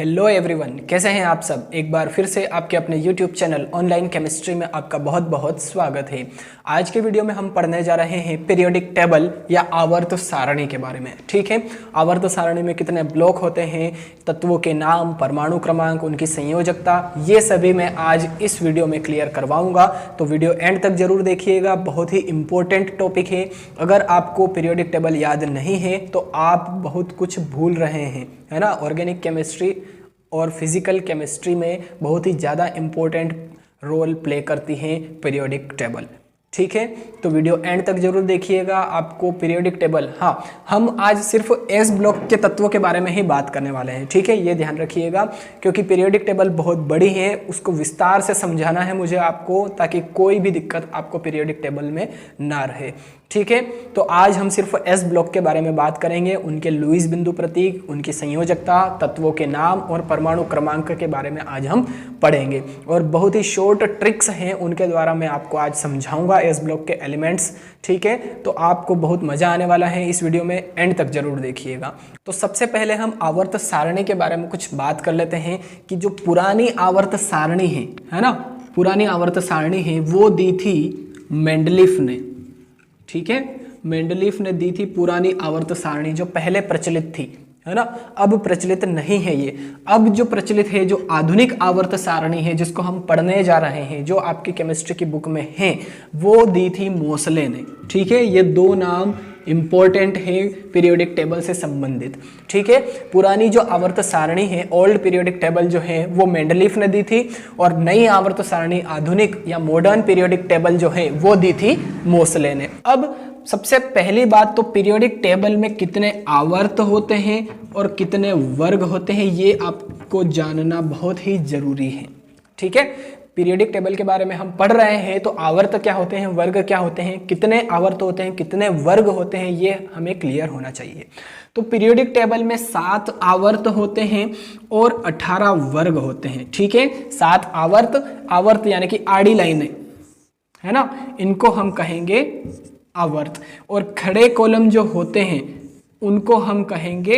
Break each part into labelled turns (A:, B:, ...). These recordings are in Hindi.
A: हेलो एवरीवन, कैसे हैं आप सब। एक बार फिर से आपके अपने यूट्यूब चैनल ऑनलाइन केमिस्ट्री में आपका बहुत बहुत स्वागत है। आज के वीडियो में हम पढ़ने जा रहे हैं पीरियोडिक टेबल या आवर्त सारणी के बारे में। ठीक है, आवर्त सारणी में कितने ब्लॉक होते हैं, तत्वों के नाम, परमाणु क्रमांक, उनकी संयोजकता, ये सभी मैं आज इस वीडियो में क्लियर करवाऊंगा। तो वीडियो एंड तक जरूर देखिएगा, बहुत ही इंपॉर्टेंट टॉपिक है। अगर आपको पीरियोडिक टेबल याद नहीं है तो आप बहुत कुछ भूल रहे हैं, है ना। ऑर्गेनिक केमिस्ट्री और फिजिकल केमिस्ट्री में बहुत ही ज़्यादा इम्पोर्टेंट रोल प्ले करती हैं पीरियोडिक टेबल। ठीक है, तो वीडियो एंड तक जरूर देखिएगा। आपको पीरियोडिक टेबल, हाँ, हम आज सिर्फ एस ब्लॉक के तत्वों के बारे में ही बात करने वाले हैं। ठीक है, ये ध्यान रखिएगा क्योंकि पीरियोडिक टेबल बहुत बड़ी है, उसको विस्तार से समझाना है मुझे आपको, ताकि कोई भी दिक्कत आपको पीरियोडिक टेबल में ना रहे। ठीक है, तो आज हम सिर्फ एस ब्लॉक के बारे में बात करेंगे, उनके लुईस बिंदु प्रतीक, उनकी संयोजकता, तत्वों के नाम और परमाणु क्रमांक के बारे में आज हम पढ़ेंगे। और बहुत ही शॉर्ट ट्रिक्स हैं, उनके द्वारा मैं आपको आज समझाऊंगा एस ब्लॉक के एलिमेंट्स। ठीक है, तो आपको बहुत मजा आने वाला है इस वीडियो में, एंड तक जरूर देखिएगा। तो सबसे पहले हम आवर्त सारणी के बारे में कुछ बात कर लेते हैं कि जो पुरानी आवर्त सारणी है ना, पुरानी आवर्त सारणी है वो दी थी मेंडलीफ ने। ठीक है, मेंडलीफ ने दी थी पुरानी आवर्त सारणी जो पहले प्रचलित थी, है ना। अब प्रचलित नहीं है ये। अब जो प्रचलित है, जो आधुनिक आवर्त सारणी है जिसको हम पढ़ने जा रहे हैं, जो आपकी केमिस्ट्री की बुक में है, वो दी थी मोसले ने। ठीक है, ये दो नाम इंपॉर्टेंट है पीरियोडिक टेबल से संबंधित। ठीक है, पुरानी जो आवर्त सारणी है, ओल्ड पीरियोडिक टेबल जो है वो मेंडलीफ ने दी थी, और नई आवर्त सारणी, आधुनिक या मॉडर्न पीरियोडिक टेबल जो है वो दी थी मोसले ने। अब सबसे पहली बात तो पीरियोडिक टेबल में कितने आवर्त होते हैं और कितने वर्ग होते हैं, ये आपको जानना बहुत ही जरूरी है। ठीक है, पीरियोडिक टेबल के बारे में हम पढ़ रहे हैं, तो आवर्त क्या होते हैं, वर्ग क्या होते हैं, कितने आवर्त होते हैं, कितने वर्ग होते हैं, ये हमें क्लियर होना चाहिए। तो पीरियोडिक टेबल में 7 आवर्त होते हैं और 18 वर्ग होते हैं। ठीक है, 7 आवर्त यानी कि आड़ी लाइनें, है ना, इनको हम कहेंगे आवर्त, और खड़े कॉलम जो होते हैं उनको हम कहेंगे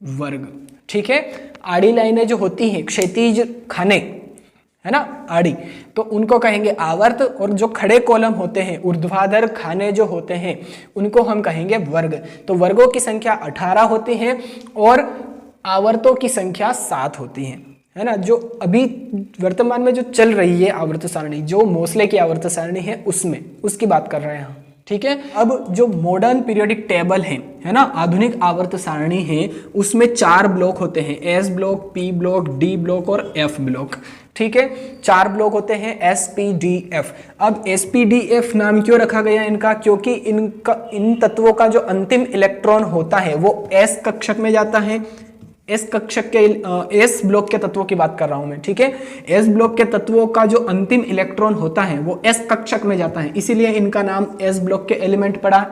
A: वर्ग। ठीक है, आड़ी लाइनें जो होती हैं, क्षैतिज खाने, है ना, आड़ी, तो उनको कहेंगे आवर्त, और जो खड़े कॉलम होते हैं, ऊर्ध्वाधर खाने जो होते हैं, उनको हम कहेंगे वर्ग। तो वर्गों की संख्या 18 होती है और आवर्तों की संख्या 7 होती है, है ना। जो अभी वर्तमान में जो चल रही है आवर्त सारणी, जो मोसले की आवर्त सारणी है, उसमें उसकी बात कर रहे हैं हम। ठीक है, अब जो मॉडर्न पीरियोडिक टेबल है ना, आधुनिक आवर्त सारणी है, उसमें 4 ब्लॉक होते हैं, S block, P block, D block और एफ ब्लॉक। ठीक है, 4 ब्लॉक होते हैं, एस पी डी एफ। अब एस पी डी एफ नाम क्यों रखा गया इनका, क्योंकि इन तत्वों का जो अंतिम इलेक्ट्रॉन होता है वो एस कक्षक में जाता है। एस कक्षक के एस ब्लॉक के तत्वों की बात कर रहा हूं मैं। ठीक है, एस ब्लॉक के तत्वों का जो अंतिम इलेक्ट्रॉन होता है वो एस कक्षक में जाता है, इसीलिए इनका नाम एस ब्लॉक के एलिमेंट पड़ा।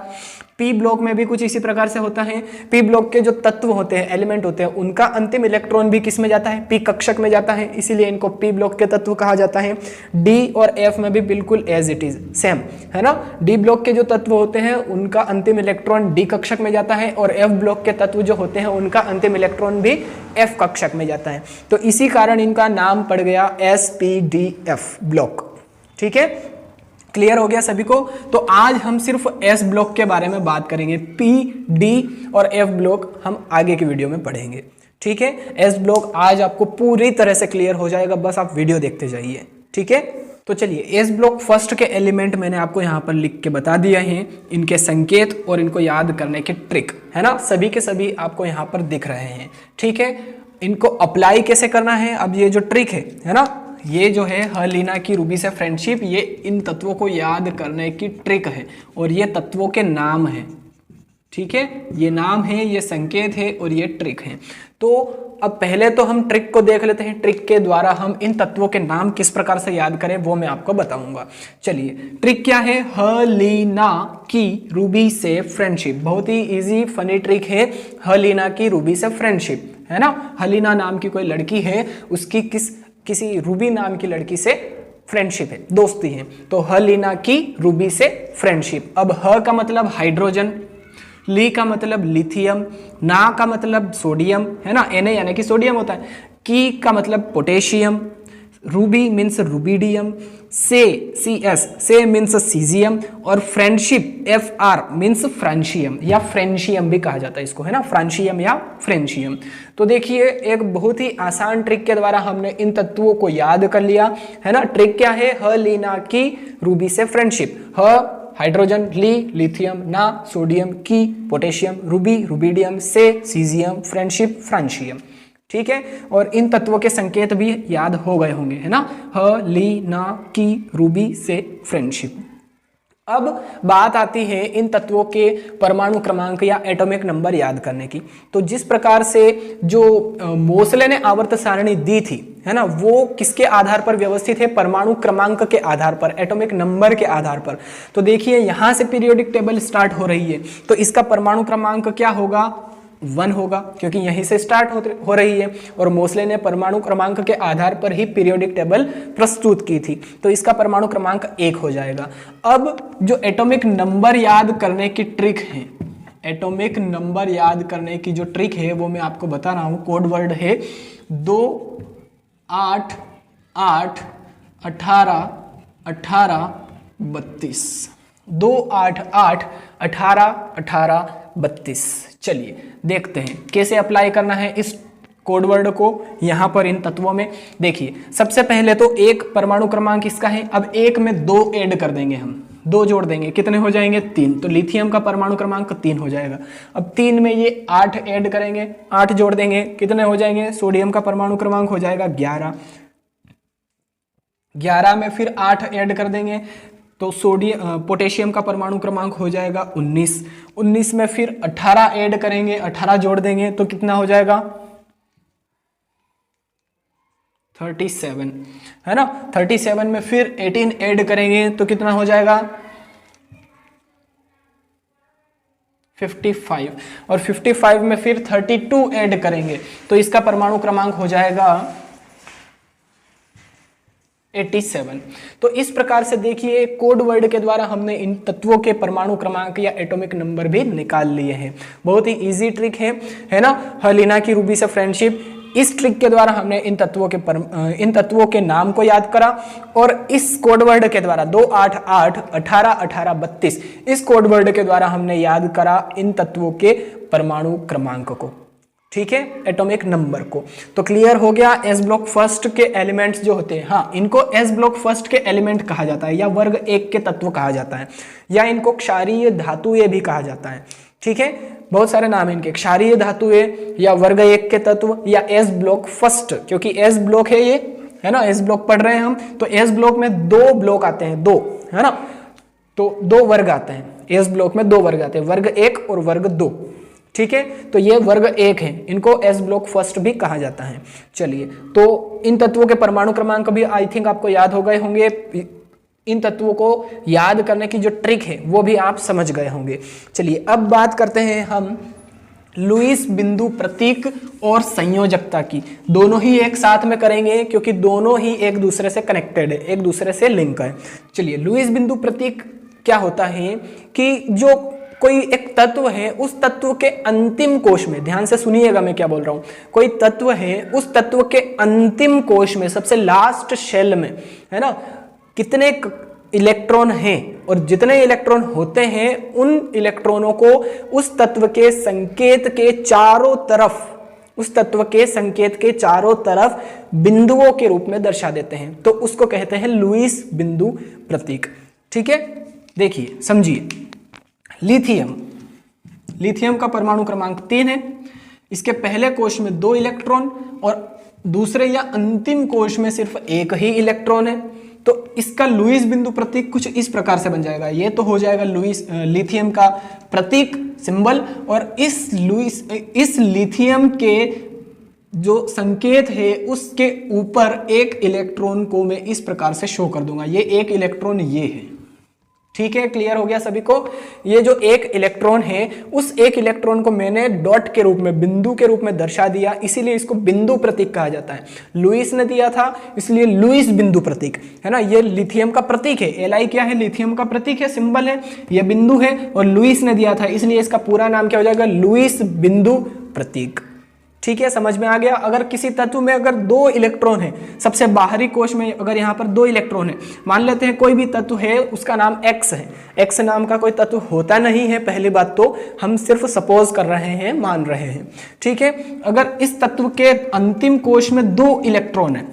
A: पी ब्लॉक में भी कुछ इसी प्रकार से होता है। पी ब्लॉक के जो तत्व होते हैं, एलिमेंट होते हैं, उनका अंतिम इलेक्ट्रॉन भी किस में जाता है, पी कक्षक में जाता है, इसीलिए इनको पी ब्लॉक के तत्व कहा जाता है। डी और एफ में भी बिल्कुल एज इट इज सेम, है ना। डी ब्लॉक के जो तत्व होते हैं उनका अंतिम इलेक्ट्रॉन डी कक्षक में जाता है, और एफ ब्लॉक के तत्व जो होते हैं उनका अंतिम इलेक्ट्रॉन भी एफ कक्षक में जाता है। तो इसी कारण इनका नाम पड़ गया S P D F block. ठीक है, क्लियर हो गया सभी को। तो आज हम सिर्फ एस ब्लॉक के बारे में बात करेंगे, पी, डी और एफ ब्लॉक हम आगे की वीडियो में पढ़ेंगे। ठीक है, एस ब्लॉक आज आपको पूरी तरह से क्लियर हो जाएगा, बस आप वीडियो देखते जाइए। ठीक है, तो चलिए, एस ब्लॉक फर्स्ट के एलिमेंट मैंने आपको यहाँ पर लिख के बता दिया है, इनके संकेत और इनको याद करने की ट्रिक, है ना, सभी के सभी आपको यहाँ पर दिख रहे हैं। ठीक है, इनको अप्लाई कैसे करना है, अब ये जो ट्रिक है ना, ये जो है हलीना की रूबी से फ्रेंडशिप, ये इन तत्वों को याद करने की ट्रिक है, और ये तत्वों के नाम है। ठीक है, ये नाम है, ये संकेत है और ये ट्रिक है। तो अब पहले तो हम ट्रिक को देख लेते हैं, ट्रिक के द्वारा हम इन तत्वों के नाम किस प्रकार से याद करें वो मैं आपको बताऊंगा। चलिए, ट्रिक क्या है, हलीना की रूबी से फ्रेंडशिप। बहुत ही इजी फनी ट्रिक है, हलीना की रूबी से फ्रेंडशिप, है ना। हलीना नाम की कोई लड़की है, उसकी किसी रूबी नाम की लड़की से फ्रेंडशिप है, दोस्ती है, तो हलीना की रूबी से फ्रेंडशिप। अब ह का मतलब हाइड्रोजन, ली का मतलब लिथियम, ना का मतलब सोडियम है ना, Na यानी कि सोडियम होता है, की का मतलब पोटेशियम, रूबी मीन्स रूबीडियम, से मीन्स सीजियम, और फ्रेंडशिप Fr मीन्स फ्रांशियम या फ्रेंशियम भी कहा जाता है इसको, है ना, फ्रांशियम या फ्रेंशियम। तो देखिए एक बहुत ही आसान ट्रिक के द्वारा हमने इन तत्वों को याद कर लिया, है ना। ट्रिक क्या है, ह ली ना की रूबी से फ्रेंडशिप, ह हाइड्रोजन, ली लिथियम, ना सोडियम, की पोटेशियम, रूबी रूबीडियम, से सीजियम, फ्रेंडशिप फ्रांशियम, ठीक है। और इन तत्वों के संकेत भी याद हो गए होंगे, है ना, ह ली ना की रूबी से फ्रेंडशिप। अब बात आती है इन तत्वों के परमाणु क्रमांक या एटॉमिक नंबर याद करने की। तो जिस प्रकार से जो मोसले ने आवर्त सारणी दी थी, है ना, वो किसके आधार पर व्यवस्थित है, परमाणु क्रमांक के आधार पर, एटॉमिक नंबर के आधार पर। तो देखिए यहां से पीरियोडिक टेबल स्टार्ट हो रही है, तो इसका परमाणु क्रमांक क्या होगा, 1 होगा, क्योंकि यहीं से स्टार्ट हो रही है। और मोसले ने परमाणु क्रमांक के आधार पर ही पीरियोडिक टेबल प्रस्तुत की थी, तो इसका परमाणु क्रमांक 1 हो जाएगा। अब जो एटॉमिक नंबर याद करने की ट्रिक है, एटॉमिक नंबर याद करने की जो ट्रिक है वो मैं आपको बता रहा हूं। कोड वर्ड है 2 8 8 18 18 32, 2 8 8 18 18 32। चलिए देखते हैं कैसे अप्लाई करना है इस कोड वर्ड को यहां पर इन तत्वों में। देखिए सबसे पहले तो एक परमाणु क्रमांक इसका है, अब एक में 2 ऐड कर देंगे, हम 2 जोड़ देंगे, कितने हो जाएंगे, 3। तो लिथियम का परमाणु क्रमांक 3 हो जाएगा। अब 3 में ये 8 ऐड करेंगे, 8 जोड़ देंगे, कितने हो जाएंगे, सोडियम का परमाणु क्रमांक हो जाएगा 11। 11 में फिर 8 ऐड कर देंगे तो पोटेशियम का परमाणु क्रमांक हो जाएगा 19। 19 में फिर 18 ऐड करेंगे, 18 जोड़ देंगे तो कितना हो जाएगा, 37, है ना। 37 में फिर 18 ऐड करेंगे तो कितना हो जाएगा, 55। और 55 में फिर 32 ऐड करेंगे तो इसका परमाणु क्रमांक हो जाएगा 87। तो इस प्रकार से देखिए कोड वर्ड के द्वारा हमने इन तत्वों के परमाणु क्रमांक या एटॉमिक नंबर भी निकाल लिए हैं। बहुत ही इजी ट्रिक है ना, हलीना की रूबी से फ्रेंडशिप। इस ट्रिक के द्वारा हमने इन तत्वों के नाम को याद करा, और इस कोड वर्ड के द्वारा 2 8 8 18 18 32 इस कोड वर्ड के द्वारा हमने याद करा इन तत्वों के परमाणु क्रमांक को, ठीक है, एटॉमिक नंबर को। तो क्लियर हो गया। एस ब्लॉक फर्स्ट के एलिमेंट्स जो होते हैं, हाँ, इनको एस ब्लॉक फर्स्ट के एलिमेंट कहा जाता है या वर्ग 1 के तत्व कहा जाता है, या इनको क्षारीय धातुएं भी कहा जाता है, ठीक है। बहुत सारे नाम है इनके, क्षारीय धातुएं या वर्ग 1 के तत्व या एस ब्लॉक फर्स्ट, क्योंकि एस ब्लॉक है ये, है ना, एस ब्लॉक पढ़ रहे हैं हम। तो एस ब्लॉक में 2 ब्लॉक आते हैं, 2, है ना, तो 2 वर्ग आते हैं एस ब्लॉक में, 2 वर्ग आते हैं, वर्ग 1 और वर्ग 2, ठीक है। तो ये वर्ग 1 है, इनको एस ब्लॉक फर्स्ट भी कहा जाता है। चलिए, तो इन तत्वों के परमाणु क्रमांक भी आई थिंक आपको याद हो गए होंगे। इन तत्वों को याद करने की जो ट्रिक है वो भी आप समझ गए होंगे। चलिए अब बात करते हैं हम लुईस बिंदु प्रतीक और संयोजकता की। दोनों ही एक साथ में करेंगे क्योंकि दोनों ही एक दूसरे से कनेक्टेड है, एक दूसरे से लिंक है। चलिए, लुईस बिंदु प्रतीक क्या होता है कि जो कोई एक तत्व है, उस तत्व के अंतिम कोश में, ध्यान से सुनिएगा मैं क्या बोल रहा हूं, कोई तत्व है, उस तत्व के अंतिम कोश में, सबसे लास्ट शेल में, है ना, कितने इलेक्ट्रॉन हैं, और जितने इलेक्ट्रॉन होते हैं उन इलेक्ट्रॉनों को उस तत्व के संकेत के चारों तरफ, उस तत्व के संकेत के चारों तरफ बिंदुओं के रूप में दर्शा देते हैं, तो उसको कहते हैं लुईस बिंदु प्रतीक, ठीक है। देखिए समझिए, लिथियम का परमाणु क्रमांक 3 है, इसके पहले कोश में 2 इलेक्ट्रॉन और दूसरे या अंतिम कोश में सिर्फ 1 ही इलेक्ट्रॉन है। तो इसका लुईस बिंदु प्रतीक कुछ इस प्रकार से बन जाएगा, ये तो हो जाएगा लिथियम का प्रतीक सिंबल, और इस लिथियम के जो संकेत है उसके ऊपर एक इलेक्ट्रॉन को मैं इस प्रकार से शो कर दूंगा, ये एक इलेक्ट्रॉन ये है, ठीक है, क्लियर हो गया सभी को। ये जो एक इलेक्ट्रॉन है, उस एक इलेक्ट्रॉन को मैंने डॉट के रूप में, बिंदु के रूप में दर्शा दिया, इसीलिए इसको बिंदु प्रतीक कहा जाता है। लुईस ने दिया था, इसलिए लुईस बिंदु प्रतीक, है ना। ये लिथियम का प्रतीक है, Li क्या है, लिथियम का प्रतीक है, सिंबल है, ये बिंदु है, और लुईस ने दिया था, इसलिए इसका पूरा नाम क्या हो जाएगा, लुईस बिंदु प्रतीक। ठीक है, समझ में आ गया। अगर किसी तत्व में अगर 2 इलेक्ट्रॉन है, सबसे बाहरी कोश में अगर यहाँ पर 2 इलेक्ट्रॉन है, मान लेते हैं कोई भी तत्व है, उसका नाम X है, X नाम का कोई तत्व होता नहीं है, पहली बात तो हम सिर्फ सपोज कर रहे हैं, मान रहे हैं। ठीक है, अगर इस तत्व के अंतिम कोश में 2 इलेक्ट्रॉन है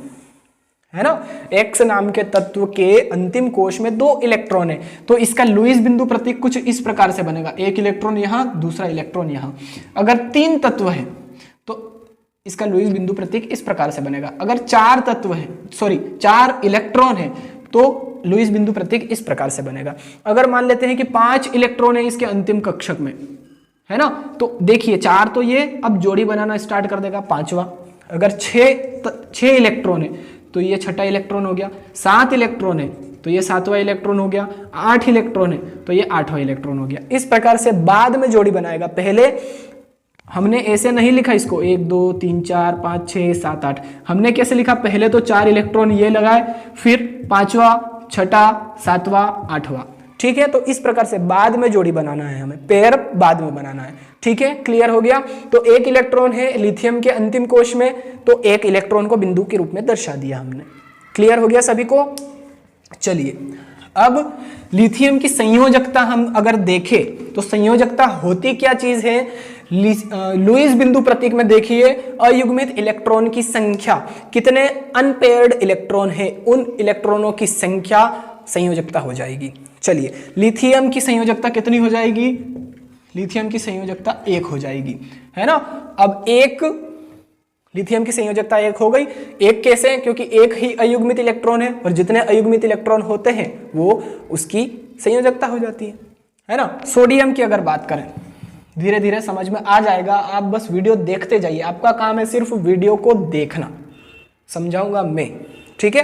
A: ना, X नाम के तत्व के अंतिम कोश में 2 इलेक्ट्रॉन है, तो इसका लुईस बिंदु प्रतीक कुछ इस प्रकार से बनेगा, एक इलेक्ट्रॉन यहाँ, दूसरा इलेक्ट्रॉन यहाँ। अगर 3 तत्व है तो इसका लुईस बिंदु प्रतीक इस प्रकार से बनेगा। अगर 4 तत्व है, 4 इलेक्ट्रॉन है, तो लुईस बिंदु प्रतीक इस प्रकार से बनेगा। अगर मान लेते हैं कि 5 इलेक्ट्रॉन है इसके अंतिम कक्षक में, है ना, तो देखिए 4 तो ये अब जोड़ी बनाना स्टार्ट कर देगा, 5वां। अगर 6 इलेक्ट्रॉन है तो ये 6ठा इलेक्ट्रॉन हो गया, 7 इलेक्ट्रॉन है तो ये 7वां इलेक्ट्रॉन हो गया, 8 इलेक्ट्रॉन है तो ये 8वां इलेक्ट्रॉन हो गया। इस प्रकार से बाद में जोड़ी बनाएगा। पहले हमने ऐसे नहीं लिखा इसको 1 2 3 4 5 6 7 8, हमने कैसे लिखा, पहले तो 4 इलेक्ट्रॉन ये लगाए, फिर 5वां, 6ठा, 7वां, 8वां। ठीक है, तो इस प्रकार से बाद में जोड़ी बनाना है, हमें पेयर बाद में बनाना है। ठीक है, क्लियर हो गया। तो 1 इलेक्ट्रॉन है लिथियम के अंतिम कोश में, तो 1 इलेक्ट्रॉन को बिंदु के रूप में दर्शा दिया हमने। क्लियर हो गया सभी को। चलिए, अब लिथियम की संयोजकता हम अगर देखें तो संयोजकता होती क्या चीज है। लुईस बिंदु प्रतीक में देखिए, अयुग्मित इलेक्ट्रॉन की संख्या, कितने अनपेयर्ड इलेक्ट्रॉन है, उन इलेक्ट्रॉनों की संख्या संयोजकता हो जाएगी। चलिए, लिथियम की संयोजकता कितनी हो जाएगी, लिथियम की संयोजकता 1 हो जाएगी, है ना। अब 1 लिथियम की संयोजकता 1 हो गई। 1 कैसे, क्योंकि 1 ही अयुग्मित इलेक्ट्रॉन है, और जितने अयुग्मित इलेक्ट्रॉन होते हैं वो उसकी संयोजकता हो जाती है ना। सोडियम की अगर बात करें, धीरे धीरे समझ में आ जाएगा, आप बस वीडियो देखते जाइए, आपका काम है सिर्फ वीडियो को देखना, समझाऊंगा मैं। ठीक है,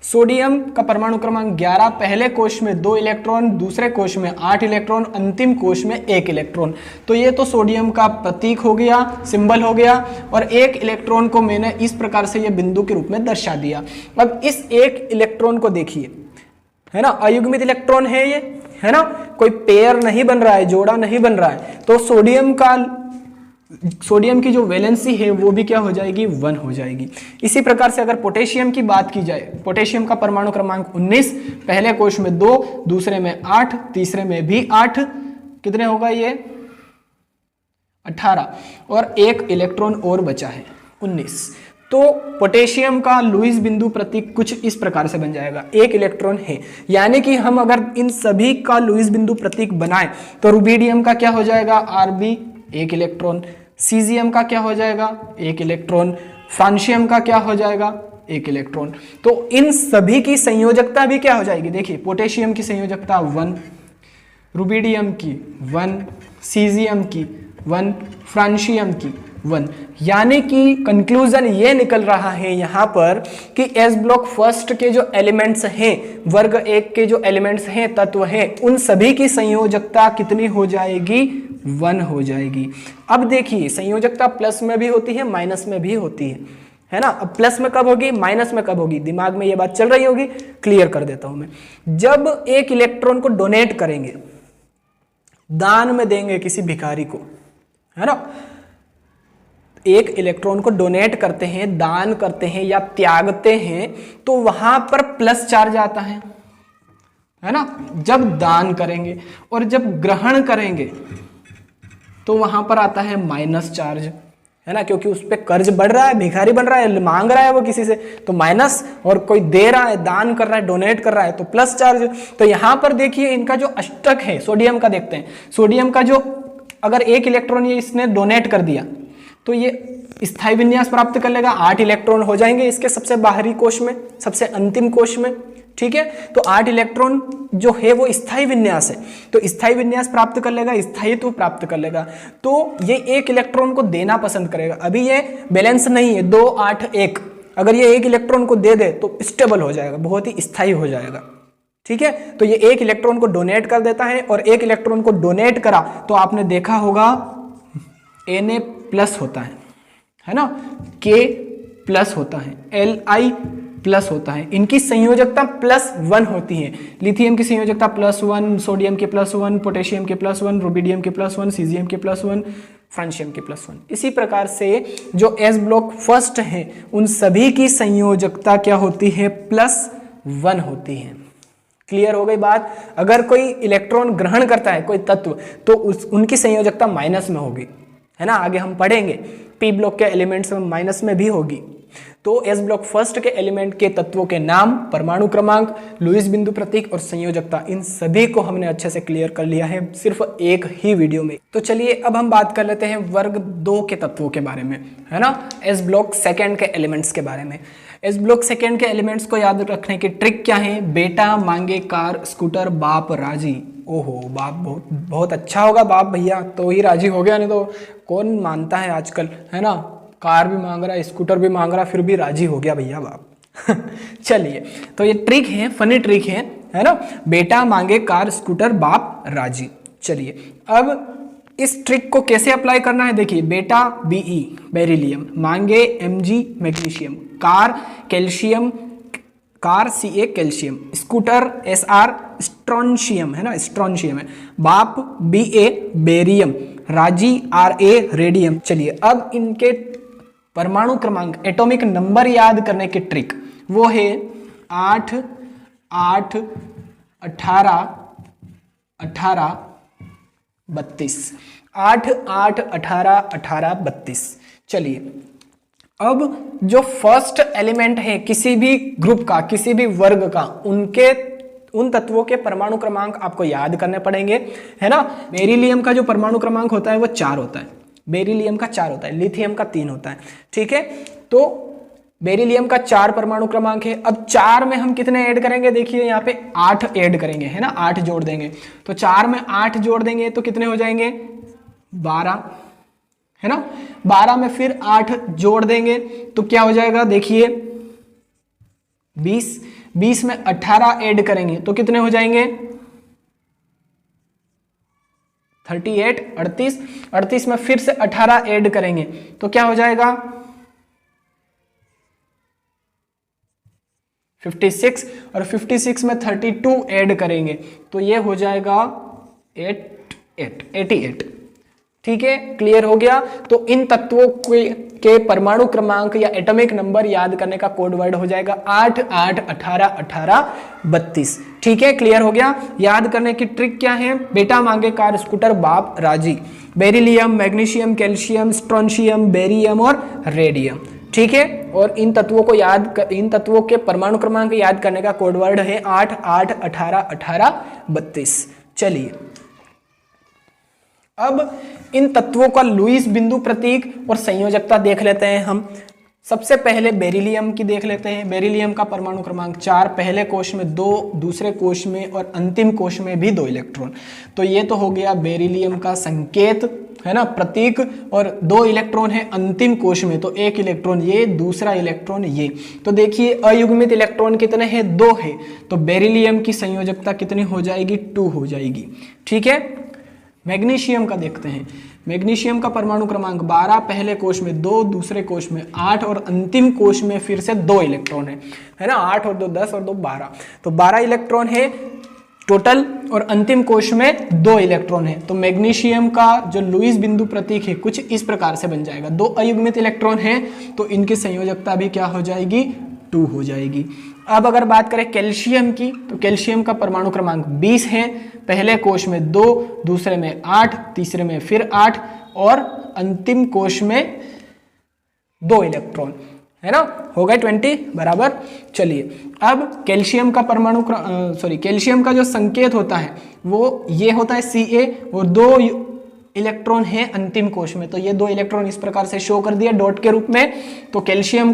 A: सोडियम का परमाणु क्रमांक 11, पहले कोश में 2 इलेक्ट्रॉन, दूसरे कोश में 8 इलेक्ट्रॉन, अंतिम कोश में 1 इलेक्ट्रॉन। तो ये तो सोडियम का प्रतीक हो गया, सिंबल हो गया, और 1 इलेक्ट्रॉन को मैंने इस प्रकार से ये बिंदु के रूप में दर्शा दिया। अब इस 1 इलेक्ट्रॉन को देखिए, है ना, अयुग्मित इलेक्ट्रॉन है ये, है ना, कोई पेयर नहीं बन रहा है, जोड़ा नहीं बन रहा है, तो सोडियम की जो वैलेंसी है वो भी क्या हो जाएगी, 1 हो जाएगी। इसी प्रकार से अगर पोटेशियम की बात की जाए, पोटेशियम का परमाणु क्रमांक 19, पहले कोश में 2, दूसरे में 8, तीसरे में भी 8, कितने होगा ये 18, और 1 इलेक्ट्रॉन और बचा है 19। तो पोटेशियम का लुईस बिंदु प्रतीक कुछ इस प्रकार से बन जाएगा, 1 इलेक्ट्रॉन है। यानी कि हम अगर इन सभी का लुईस बिंदु प्रतीक बनाएं तो रुबिडियम का क्या हो जाएगा, Rb 1 इलेक्ट्रॉन, सीजियम का क्या हो जाएगा, 1 इलेक्ट्रॉन, फ्रांशियम का क्या हो जाएगा, 1 इलेक्ट्रॉन। तो इन सभी की संयोजकता भी क्या हो जाएगी, देखिए पोटेशियम की संयोजकता 1, रुबिडियम की 1, सीजियम की 1, फ्रांशियम की 1। यानी कि कंक्लूजन ये निकल रहा है यहाँ पर कि एस ब्लॉक फर्स्ट के जो एलिमेंट्स हैं, वर्ग 1 के जो एलिमेंट्स हैं, तत्व हैं, उन सभी की संयोजकता कितनी हो जाएगी, 1 हो जाएगी। अब देखिए, संयोजकता प्लस में भी होती है, माइनस में भी होती है ना। अब प्लस में कब होगी, माइनस में कब होगी, दिमाग में ये बात चल रही होगी, क्लियर कर देता हूं मैं। जब 1 इलेक्ट्रॉन को डोनेट करेंगे, दान में देंगे किसी भिखारी को, है ना, 1 इलेक्ट्रॉन को डोनेट करते हैं, दान करते हैं या त्यागते हैं, तो वहां पर प्लस चार्ज आता है ना। जब दान करेंगे और जब ग्रहण करेंगे तो वहां पर आता है माइनस चार्ज, है ना, क्योंकि उस पर कर्ज बढ़ रहा है, भिखारी बन रहा है, मांग रहा है वो किसी से, तो माइनस, और कोई दे रहा है, दान कर रहा है, डोनेट कर रहा है, तो प्लस चार्ज। तो यहां पर देखिए इनका जो अष्टक है, सोडियम का देखते हैं, सोडियम का जो अगर 1 इलेक्ट्रॉन ये इसने डोनेट कर दिया तो ये स्थायी विन्यास प्राप्त कर लेगा, 8 इलेक्ट्रॉन हो जाएंगे इसके सबसे बाहरी कोश में, सबसे अंतिम कोश में। ठीक है, तो 8 इलेक्ट्रॉन जो है वो स्थायी विन्यास है, तो स्थायी विन्यास प्राप्त कर लेगा, स्थायित्व प्राप्त कर लेगा, तो ये 1 इलेक्ट्रॉन को देना पसंद करेगा। अभी ये बैलेंस नहीं है 2 8 1, अगर ये 1 इलेक्ट्रॉन को दे दे तो स्टेबल हो जाएगा, बहुत ही स्थायी हो जाएगा। ठीक है, तो ये एक इलेक्ट्रॉन को डोनेट कर देता है, और एक इलेक्ट्रॉन को डोनेट करा तो आपने देखा होगा Na प्लस होता है ना, K प्लस होता है, Li प्लस होता है, इनकी संयोजकता +1 होती है। लिथियम की संयोजकता +1, सोडियम के +1, पोटेशियम के +1, रुबिडियम के +1, सीजियम के +1, फ्रांशियम के +1। इसी प्रकार से जो एस ब्लॉक फर्स्ट है उन सभी की संयोजकता क्या होती है, +1 होती है। क्लियर हो गई बात। अगर कोई इलेक्ट्रॉन ग्रहण करता है कोई तत्व तो उनकी संयोजकता माइनस में होगी, है ना, आगे हम पढ़ेंगे। पी ब्लॉक के एलिमेंट्स में माइनस में भी होगी। तो एस ब्लॉक फर्स्ट के एलिमेंट के तत्वों के नाम, परमाणु क्रमांक, लुईस बिंदु प्रतीक और संयोजकता, इन सभी को हमने अच्छे से क्लियर कर लिया है सिर्फ एक ही वीडियो में। तो चलिए अब हम बात कर लेते हैं वर्ग 2 के तत्वों के बारे में, है ना, एस ब्लॉक सेकेंड के एलिमेंट्स के बारे में। एस ब्लॉक सेकेंड के एलिमेंट्स को याद रखने की ट्रिक क्या है, बेटा मांगे कार स्कूटर बाप राजी। ओहो, बाप बहुत अच्छा होगा, बाप भैया तो ही राजी हो गया, नहीं तो कौन मानता है आजकल, है ना, कार भी मांग रहा है, स्कूटर भी मांग रहा है, फिर भी राजी हो गया भैया बाप। चलिए, तो ये ट्रिक है, फनी ट्रिक है ना, बेटा मांगे कार स्कूटर बाप राजी। चलिए अब इस ट्रिक को कैसे अप्लाई करना है, देखिए, बेटा Be बेरिलियम, मांगे Mg magnesium, car calcium, car Ca calcium, scooter Sr strontium, है ना, स्ट्रोंशियम है, बाप Ba बेरियम, राजी Ra रेडियम। चलिए अब इनके परमाणु क्रमांक, एटॉमिक नंबर याद करने की ट्रिक वो है 8 8 18 18 32, 8 8 18 18 32। चलिए अब जो फर्स्ट एलिमेंट है किसी भी ग्रुप का, किसी भी वर्ग का, उन तत्वों के परमाणु क्रमांक आपको याद करने पड़ेंगे, है ना। बेरिलियम का जो परमाणु क्रमांक होता है वो 4 होता है, बेरिलियम का 4 होता है, लिथियम का 3 होता है, ठीक है। तो बेरिलियम का 4 परमाणु क्रमांक है। अब 4 में हम कितने ऐड करेंगे, देखिए यहाँ पे 8 ऐड करेंगे, है ना, 8 जोड़ देंगे। तो 4 में 8 जोड़ देंगे तो कितने हो जाएंगे, 12, है ना। 12 में फिर 8 जोड़ देंगे तो क्या हो जाएगा, देखिए 20। 20 में 18 ऐड करेंगे तो कितने हो जाएंगे, 38, 38। 38 में फिर से 18 ऐड करेंगे तो क्या हो जाएगा, 56। और 56 में 32 ऐड करेंगे तो ये हो जाएगा 88। ठीक है, क्लियर हो गया। तो इन तत्वों के परमाणु क्रमांक या एटॉमिक नंबर याद करने का कोड वर्ड हो जाएगा 8 8 18 18 32। ठीक है, क्लियर हो गया। याद करने की ट्रिक क्या है, बेटा मांगे कार स्कूटर बाप राजी, beryllium, magnesium, calcium, strontium, barium और रेडियम। ठीक है, और इन तत्वों के परमाणु क्रमांक याद करने का कोड वर्ड है 8 8 18 18 32। चलिए अब इन तत्वों का लुईस बिंदु प्रतीक और संयोजकता देख लेते हैं हम। सबसे पहले बेरिलियम की देख लेते हैं। बेरिलियम का परमाणु क्रमांक 4, पहले कोश में 2, दूसरे कोश में और अंतिम कोश में भी 2 इलेक्ट्रॉन। तो ये तो हो गया बेरिलियम का संकेत, है ना, प्रतीक। और 2 इलेक्ट्रॉन है अंतिम कोश में, तो 1 इलेक्ट्रॉन ये, दूसरा इलेक्ट्रॉन ये। तो देखिए अयुग्मित इलेक्ट्रॉन कितने हैं, 2 है। तो बेरिलियम की संयोजकता कितनी हो जाएगी, 2 हो जाएगी। ठीक है, मैग्नीशियम का देखते हैं। मैग्नीशियम का परमाणु क्रमांक 12, पहले कोश में 2, दूसरे कोश में 8 और अंतिम कोश में फिर से 2 इलेक्ट्रॉन है ना, 8 और 2 10 और 2 12। तो 12 इलेक्ट्रॉन है टोटल और अंतिम कोश में 2 इलेक्ट्रॉन है। तो मैग्नीशियम का जो लुईस बिंदु प्रतीक है कुछ इस प्रकार से बन जाएगा। 2 अयुग्मित इलेक्ट्रॉन है तो इनकी संयोजकता भी क्या हो जाएगी, 2 हो जाएगी। अब अगर बात करें कैल्शियम की, तो कैल्शियम का परमाणु क्रमांक 20 है, पहले कोश में 2, दूसरे में 8, तीसरे में फिर 8 और अंतिम कोश में 2 इलेक्ट्रॉन, है ना, हो गए 20 बराबर। चलिए अब कैल्शियम का कैल्शियम का जो संकेत होता है वो ये होता है Ca और 2 इलेक्ट्रॉन है अंतिम कोश में। तो ये 2 इलेक्ट्रॉन इस प्रकार से शो कर दिया डॉट के रूप में। तो कैल्शियम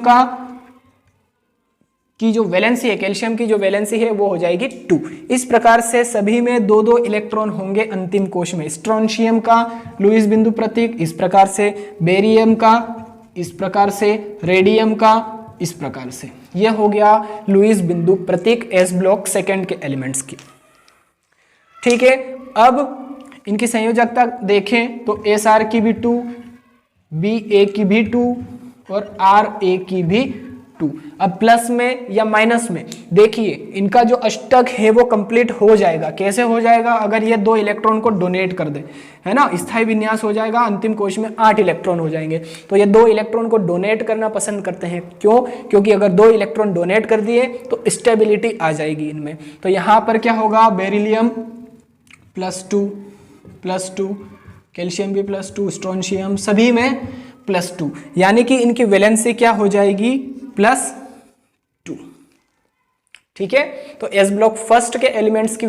A: की जो वैलेंसी है, कैल्शियम की जो वैलेंसी है वो हो जाएगी 2। इस प्रकार से सभी में 2-2 इलेक्ट्रॉन होंगे अंतिम कोश में। स्ट्रोंशियम का लुईस बिंदु प्रतीक इस प्रकार से, बेरियम का इस प्रकार से, रेडियम का इस प्रकार से। ये हो गया लुईस बिंदु प्रतीक एस ब्लॉक सेकेंड के एलिमेंट्स की। ठीक है, अब इनकी संयोजकता देखें तो एस आर की भी 2, बी ए की भी 2 और आर ए की भी 2। अब प्लस में या माइनस में देखिए इनका जो अष्टक है वो कंप्लीट हो जाएगा। कैसे हो जाएगा? अगर ये 2 इलेक्ट्रॉन को डोनेट कर दे, है ना, स्थायी विन्यास हो जाएगा, अंतिम कोश में 8 इलेक्ट्रॉन हो जाएंगे। तो ये 2 इलेक्ट्रॉन को डोनेट करना पसंद करते हैं। क्यों? क्योंकि अगर 2 इलेक्ट्रॉन डोनेट कर दिए तो स्टेबिलिटी आ जाएगी इनमें। तो यहाँ पर क्या होगा? बेरिलियम +2, कैल्शियम भी +2, स्ट्रोंशियम सभी में +2, यानी कि इनकी वैलेंसी क्या हो जाएगी? +2। ठीक है, तो एस ब्लॉक फर्स्ट के एलिमेंट्स की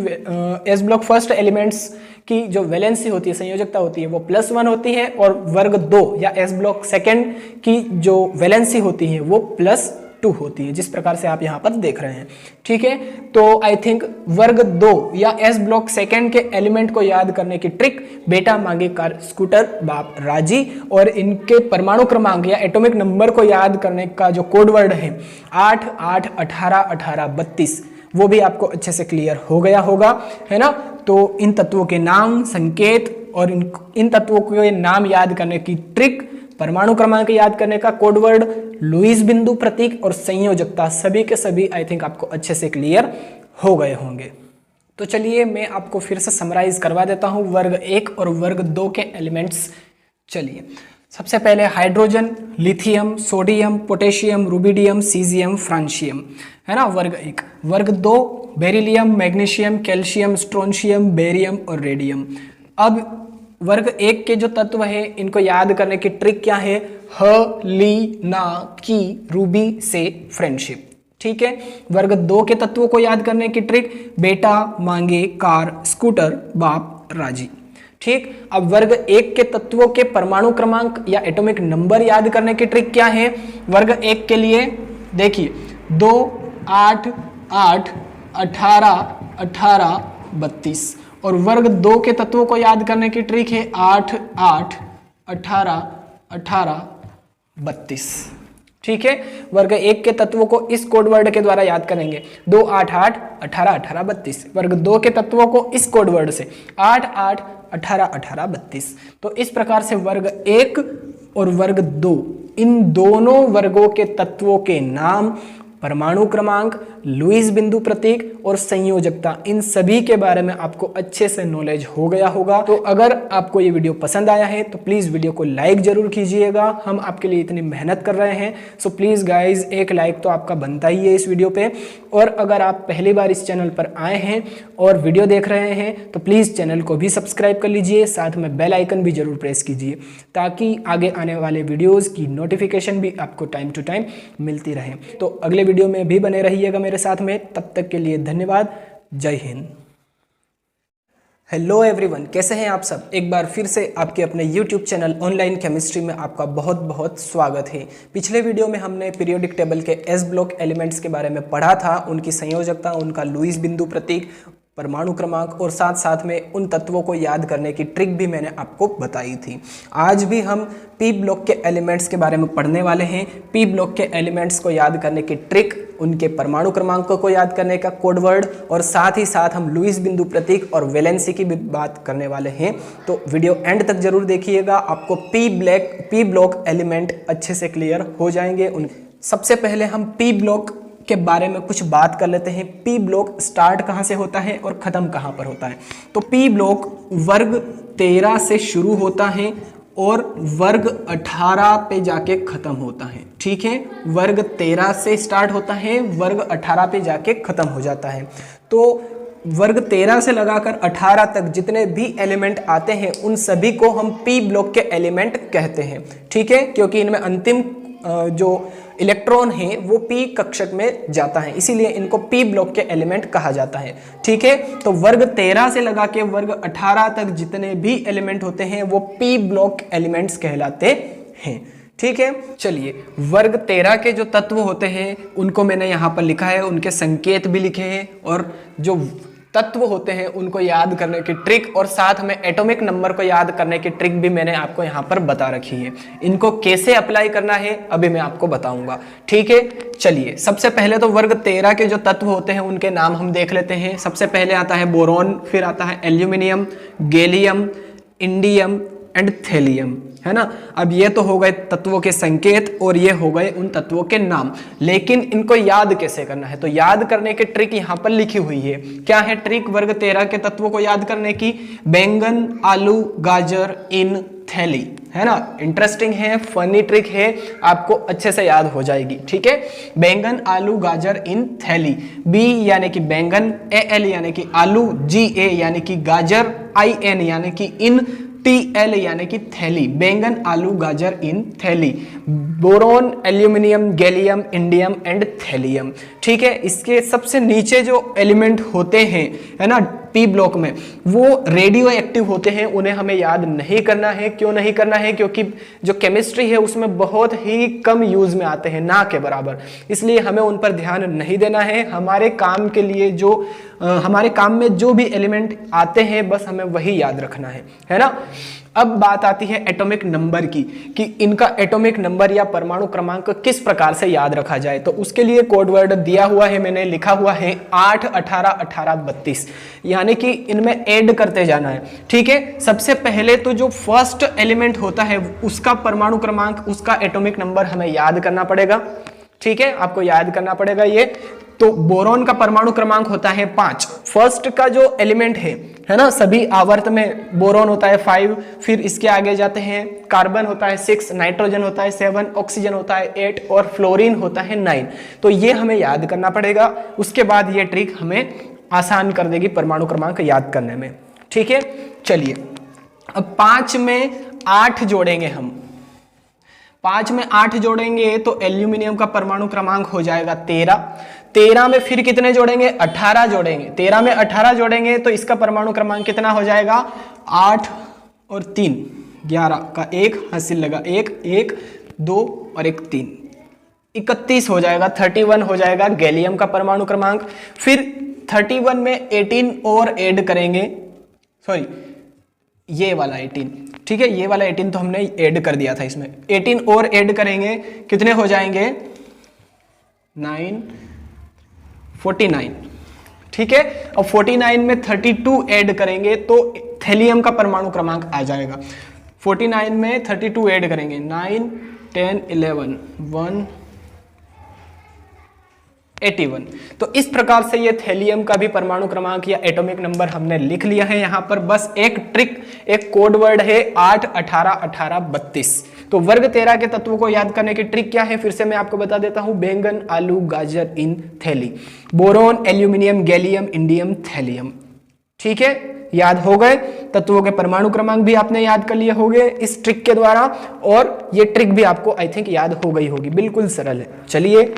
A: एस ब्लॉक फर्स्ट एलिमेंट्स की जो वैलेंसी होती है, संयोजकता होती है, वो +1 होती है, और वर्ग 2 या एस ब्लॉक सेकेंड की जो वैलेंसी होती है वो +2 होती है, जिस प्रकार से आप यहाँ पर देख रहे हैं। ठीक है, तो आई थिंक वर्ग 2 या एस ब्लॉक सेकेंड के एलिमेंट को याद करने की ट्रिक बेटा मांगे कार स्कूटर बाप राजी, और इनके परमाणु क्रमांक या एटॉमिक नंबर को याद करने का जो कोड वर्ड है 8, 8, 18, 18, 32, वो भी आपको अच्छे से क्लियर हो गया होगा, है ना। तो इन तत्वों के नाम, संकेत और इन तत्वों के नाम याद करने की ट्रिक, परमाणु क्रमांक याद करने का कोड वर्ड, लुईस बिंदु प्रतीक और संयोजकता, सभी के सभी आई थिंक आपको अच्छे से क्लियर हो गए होंगे। तो चलिए मैं आपको फिर से समराइज करवा देता हूं वर्ग 1 और वर्ग 2 के एलिमेंट्स। चलिए, सबसे पहले hydrogen, lithium, sodium, potassium, rubidium, caesium, francium, है ना, वर्ग 1। वर्ग 2 beryllium, magnesium, calcium, strontium, barium और रेडियम। अब वर्ग 1 के जो तत्व है इनको याद करने की ट्रिक क्या है? ह, ली, ना, की, रूबी से फ्रेंडशिप। ठीक है, वर्ग 2 के तत्वों को याद करने की ट्रिक बेटा मांगे कार स्कूटर बाप राजी। ठीक, अब वर्ग 1 के तत्वों के परमाणु क्रमांक या एटॉमिक नंबर याद करने की ट्रिक क्या है? वर्ग 1 के लिए देखिए 2, 8, 8, 18, 18, 32, और वर्ग 2 के तत्वों को याद करने की ट्रिक है 8, 8, 18, 18, 32। ठीक है, वर्ग 1 के तत्वों को इस कोड वर्ड के द्वारा याद करेंगे 2, 8, 8, 18, 18, 32। वर्ग 2 के तत्वों को इस कोड वर्ड से 8, 8, 18, 18, 32। तो इस प्रकार से वर्ग 1 और वर्ग 2 इन दोनों वर्गों के तत्वों के नाम, परमाणु क्रमांक, लुईस बिंदु प्रतीक और संयोजकता, इन सभी के बारे में आपको अच्छे से नॉलेज हो गया होगा। तो अगर आपको ये वीडियो पसंद आया है तो प्लीज़ वीडियो को लाइक जरूर कीजिएगा, हम आपके लिए इतनी मेहनत कर रहे हैं। सो प्लीज़ गाइज, एक लाइक तो आपका बनता ही है इस वीडियो पे। और अगर आप पहली बार इस चैनल पर आए हैं और वीडियो देख रहे हैं तो प्लीज़ चैनल को भी सब्सक्राइब कर लीजिए, साथ में बेल आइकन भी जरूर प्रेस कीजिए, ताकि आगे आने वाले वीडियोज़ की नोटिफिकेशन भी आपको टाइम टू टाइम मिलती रहे। तो अगले वीडियो में भी बने रहिएगा मेरे साथ में, तब तक के लिए धन्यवाद। जय हिंद। हेलो एवरीवन, कैसे हैं आप सब? एक बार फिर से आपके अपने YouTube चैनल ऑनलाइन केमिस्ट्री में आपका बहुत बहुत स्वागत है। पिछले वीडियो में हमने पीरियोडिक टेबल के एस ब्लॉक एलिमेंट्स के बारे में पढ़ा था, उनकी संयोजकता, उनका लुईस बिंदु प्रतीक, परमाणु क्रमांक और साथ साथ में उन तत्वों को याद करने की ट्रिक भी मैंने आपको बताई थी। आज भी हम पी ब्लॉक के एलिमेंट्स के बारे में पढ़ने वाले हैं। पी ब्लॉक के एलिमेंट्स को याद करने की ट्रिक, उनके परमाणु क्रमांकों को याद करने का कोड वर्ड, और साथ ही साथ हम लुईस बिंदु प्रतीक और वैलेंसी की भी बात करने वाले हैं। तो वीडियो एंड तक जरूर देखिएगा, आपको पी ब्लॉक एलिमेंट अच्छे से क्लियर हो जाएंगे। सबसे पहले हम पी ब्लॉक के बारे में कुछ बात कर लेते हैं। पी ब्लॉक स्टार्ट कहाँ से होता है और ख़त्म कहाँ पर होता है? तो पी ब्लॉक वर्ग 13 से शुरू होता है और वर्ग 18 पे जाके ख़त्म होता है। ठीक है, वर्ग 13 से स्टार्ट होता है, वर्ग 18 पे जाके ख़त्म हो जाता है। तो वर्ग 13 से लगाकर 18 तक जितने भी एलिमेंट आते हैं उन सभी को हम पी ब्लॉक के एलिमेंट कहते हैं। ठीक है, क्योंकि इनमें अंतिम जो इलेक्ट्रॉन है वो पी कक्षक में जाता है, इसीलिए इनको पी ब्लॉक के एलिमेंट कहा जाता है। ठीक है, तो वर्ग 13 से लगा के वर्ग 18 तक जितने भी एलिमेंट होते हैं वो पी ब्लॉक एलिमेंट्स कहलाते हैं। ठीक है, चलिए वर्ग 13 के जो तत्व होते हैं उनको मैंने यहाँ पर लिखा है, उनके संकेत भी लिखे हैं, और जो तत्व होते हैं उनको याद करने की ट्रिक और साथ में एटॉमिक नंबर को याद करने की ट्रिक भी मैंने आपको यहाँ पर बता रखी है। इनको कैसे अप्लाई करना है अभी मैं आपको बताऊंगा, ठीक है। चलिए सबसे पहले तो वर्ग 13 के जो तत्व होते हैं उनके नाम हम देख लेते हैं। सबसे पहले आता है बोरॉन, फिर आता है aluminium, gallium, indium and thallium, है ना। अब ये तो हो गए तत्वों के संकेत और ये हो गए उन तत्वों के नाम, लेकिन इनको याद कैसे करना है, तो याद करने की ट्रिक यहाँ पर लिखी हुई है। क्या है ट्रिक वर्ग 13 के तत्वों को याद करने की? बैंगन, आलू, गाजर इन थैली, है ना। इंटरेस्टिंग है, फनी ट्रिक है, आपको अच्छे से याद हो जाएगी, ठीक है। बैंगन, आलू, गाजर इन थैली, बी यानी कि बैंगन, ए एल यानी कि आलू, जी ए यानी कि गाजर, आई एन यानी कि इन, टीएल यानी कि थैली, बैंगन, आलू, गाजर इन थैली, boron, aluminium, gallium, indium and thallium, ठीक है। इसके सबसे नीचे जो एलिमेंट होते हैं, है ना, पी ब्लॉक में, वो रेडियो एक्टिव होते हैं, उन्हें हमें याद नहीं करना है। क्यों नहीं करना है? क्योंकि जो केमिस्ट्री है उसमें बहुत ही कम यूज में आते हैं, ना के बराबर, इसलिए हमें उन पर ध्यान नहीं देना है। हमारे काम के लिए जो हमारे काम में जो भी एलिमेंट आते हैं बस हमें वही याद रखना है ना। अब बात आती है एटॉमिक नंबर की, कि इनका एटॉमिक नंबर या परमाणु क्रमांक किस प्रकार से याद रखा जाए। तो उसके लिए कोड वर्ड दिया हुआ है, मैंने लिखा हुआ है 8, 18, 18, 32, यानी कि इनमें ऐड करते जाना है, ठीक है। सबसे पहले तो जो फर्स्ट एलिमेंट होता है उसका परमाणु क्रमांक, उसका एटॉमिक नंबर हमें याद करना पड़ेगा, ठीक है, आपको याद करना पड़ेगा ये। तो बोरॉन का परमाणु क्रमांक होता है 5, फर्स्ट का जो एलिमेंट है ना, सभी आवर्त में बोरॉन होता है 5, फिर इसके आगे जाते हैं कार्बन होता है 6, नाइट्रोजन होता है 7, ऑक्सीजन होता है 8 और फ्लोरीन होता है 9। तो ये हमें याद करना पड़ेगा। उसके बाद ये ट्रिक हमें आसान कर देगी परमाणु क्रमांक याद करने में, ठीक है। चलिए अब 5 में 8 जोड़ेंगे हम, 5 में 8 जोड़ेंगे तो एल्यूमिनियम का परमाणु क्रमांक हो जाएगा 13। 13 में फिर कितने जोड़ेंगे? 18 जोड़ेंगे। 13 में 18 जोड़ेंगे तो इसका परमाणु क्रमांक कितना हो जाएगा? 8 और 3 11 का 1 हासिल लगा, 1 1 2 और 1 3 31 हो जाएगा, 31 हो जाएगा गैलियम का परमाणु क्रमांक। फिर 31 में 18 और ऐड करेंगे, सॉरी ये वाला 18, ठीक है, ये वाला 18 तो हमने ऐड कर दिया था, इसमें 18 और ऐड करेंगे, कितने हो जाएंगे? 9 49, ठीक है। अब 49 में 32 ऐड करेंगे तो थैलियम का परमाणु क्रमांक आ जाएगा। 49 में 32 ऐड करेंगे, 9 10 11 1 81। तो इस प्रकार से ये थैलियम का भी परमाणु क्रमांक या एटॉमिक नंबर हमने लिख लिया है। यहाँ पर बस एक ट्रिक, एक कोड वर्ड है 8 18 18 32। तो वर्ग 13 के तत्वों को याद करने की ट्रिक क्या है, फिर से मैं आपको बता देता हूं। बैंगन, आलू, गाजर इन थैली, boron, aluminium, gallium, indium, thallium, ठीक है, याद हो गए। तत्वों के परमाणु क्रमांक भी आपने याद कर लिए होंगे इस ट्रिक के द्वारा, और ये ट्रिक भी आपको आई थिंक याद हो गई होगी, बिल्कुल सरल है। चलिए